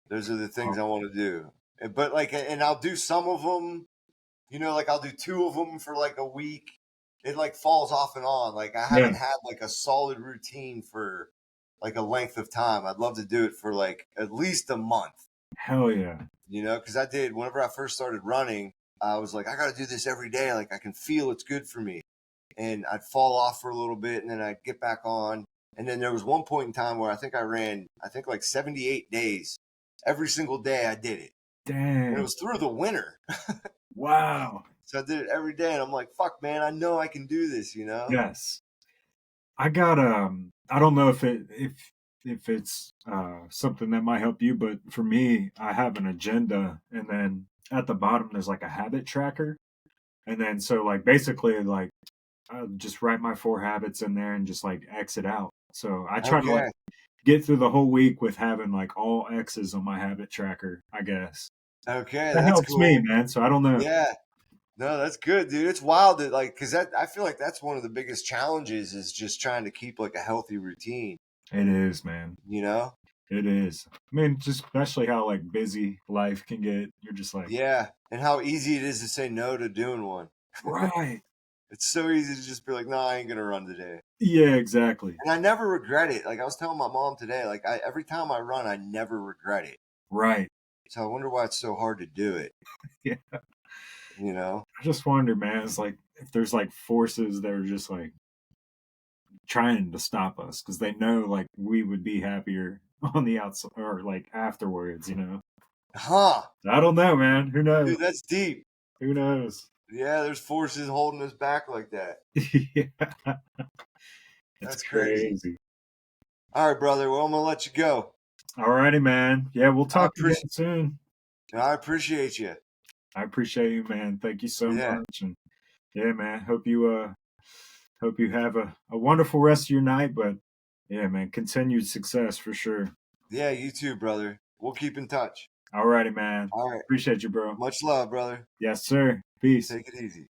Those are the things I want to do. But like, and I'll do some of them, like I'll do 2 of them for like a week. It like falls off and on. Like I haven't had like a solid routine for like a length of time. I'd love to do it for like at least a month. Hell yeah. Because I did, whenever I first started running, I was like, I got to do this every day. Like I can feel it's good for me. And I'd fall off for a little bit and then I'd get back on. And then there was one point in time where I think I ran, like 78 days. Every single day I did it. Damn. And it was through the winter. Wow. So I did it every day. And I'm like, fuck, man, I know I can do this, Yes. I got, I don't know if it's something that might help you, but for me, I have an agenda, and then at the bottom there's like a habit tracker, and then so like basically like I just write my 4 habits in there and just like X it out. So I try to like get through the whole week with having like all X's on my habit tracker, I guess. Okay, that helps cool. me, man. So I don't know. Yeah. No, that's good, dude. It's wild that like, because I feel like that's one of the biggest challenges is just trying to keep like a healthy routine. It is, man. It is. I mean, just especially how like busy life can get. You're just like, yeah, and how easy it is to say no to doing one. Right. It's so easy to just be like, no, I ain't gonna run today. Yeah, exactly. And I never regret it. Like I was telling my mom today, like every time I run, I never regret it. Right. So I wonder why it's so hard to do it. Yeah. I just wonder, man, it's like if there's like forces that are just like trying to stop us because they know like we would be happier on the outside or like afterwards, Huh. I don't know, man. Who knows? Dude, that's deep. Who knows? Yeah, there's forces holding us back like that. Yeah. That's crazy. All right, brother. Well, I'm going to let you go. All righty, man. Yeah, we'll talk again soon. I appreciate you. I appreciate you, man. Thank you so much. And yeah, man. Hope you have a wonderful rest of your night. But yeah, man, continued success for sure. Yeah, you too, brother. We'll keep in touch. All righty, man. All right. Appreciate you, bro. Much love, brother. Yes, sir. Peace. Take it easy.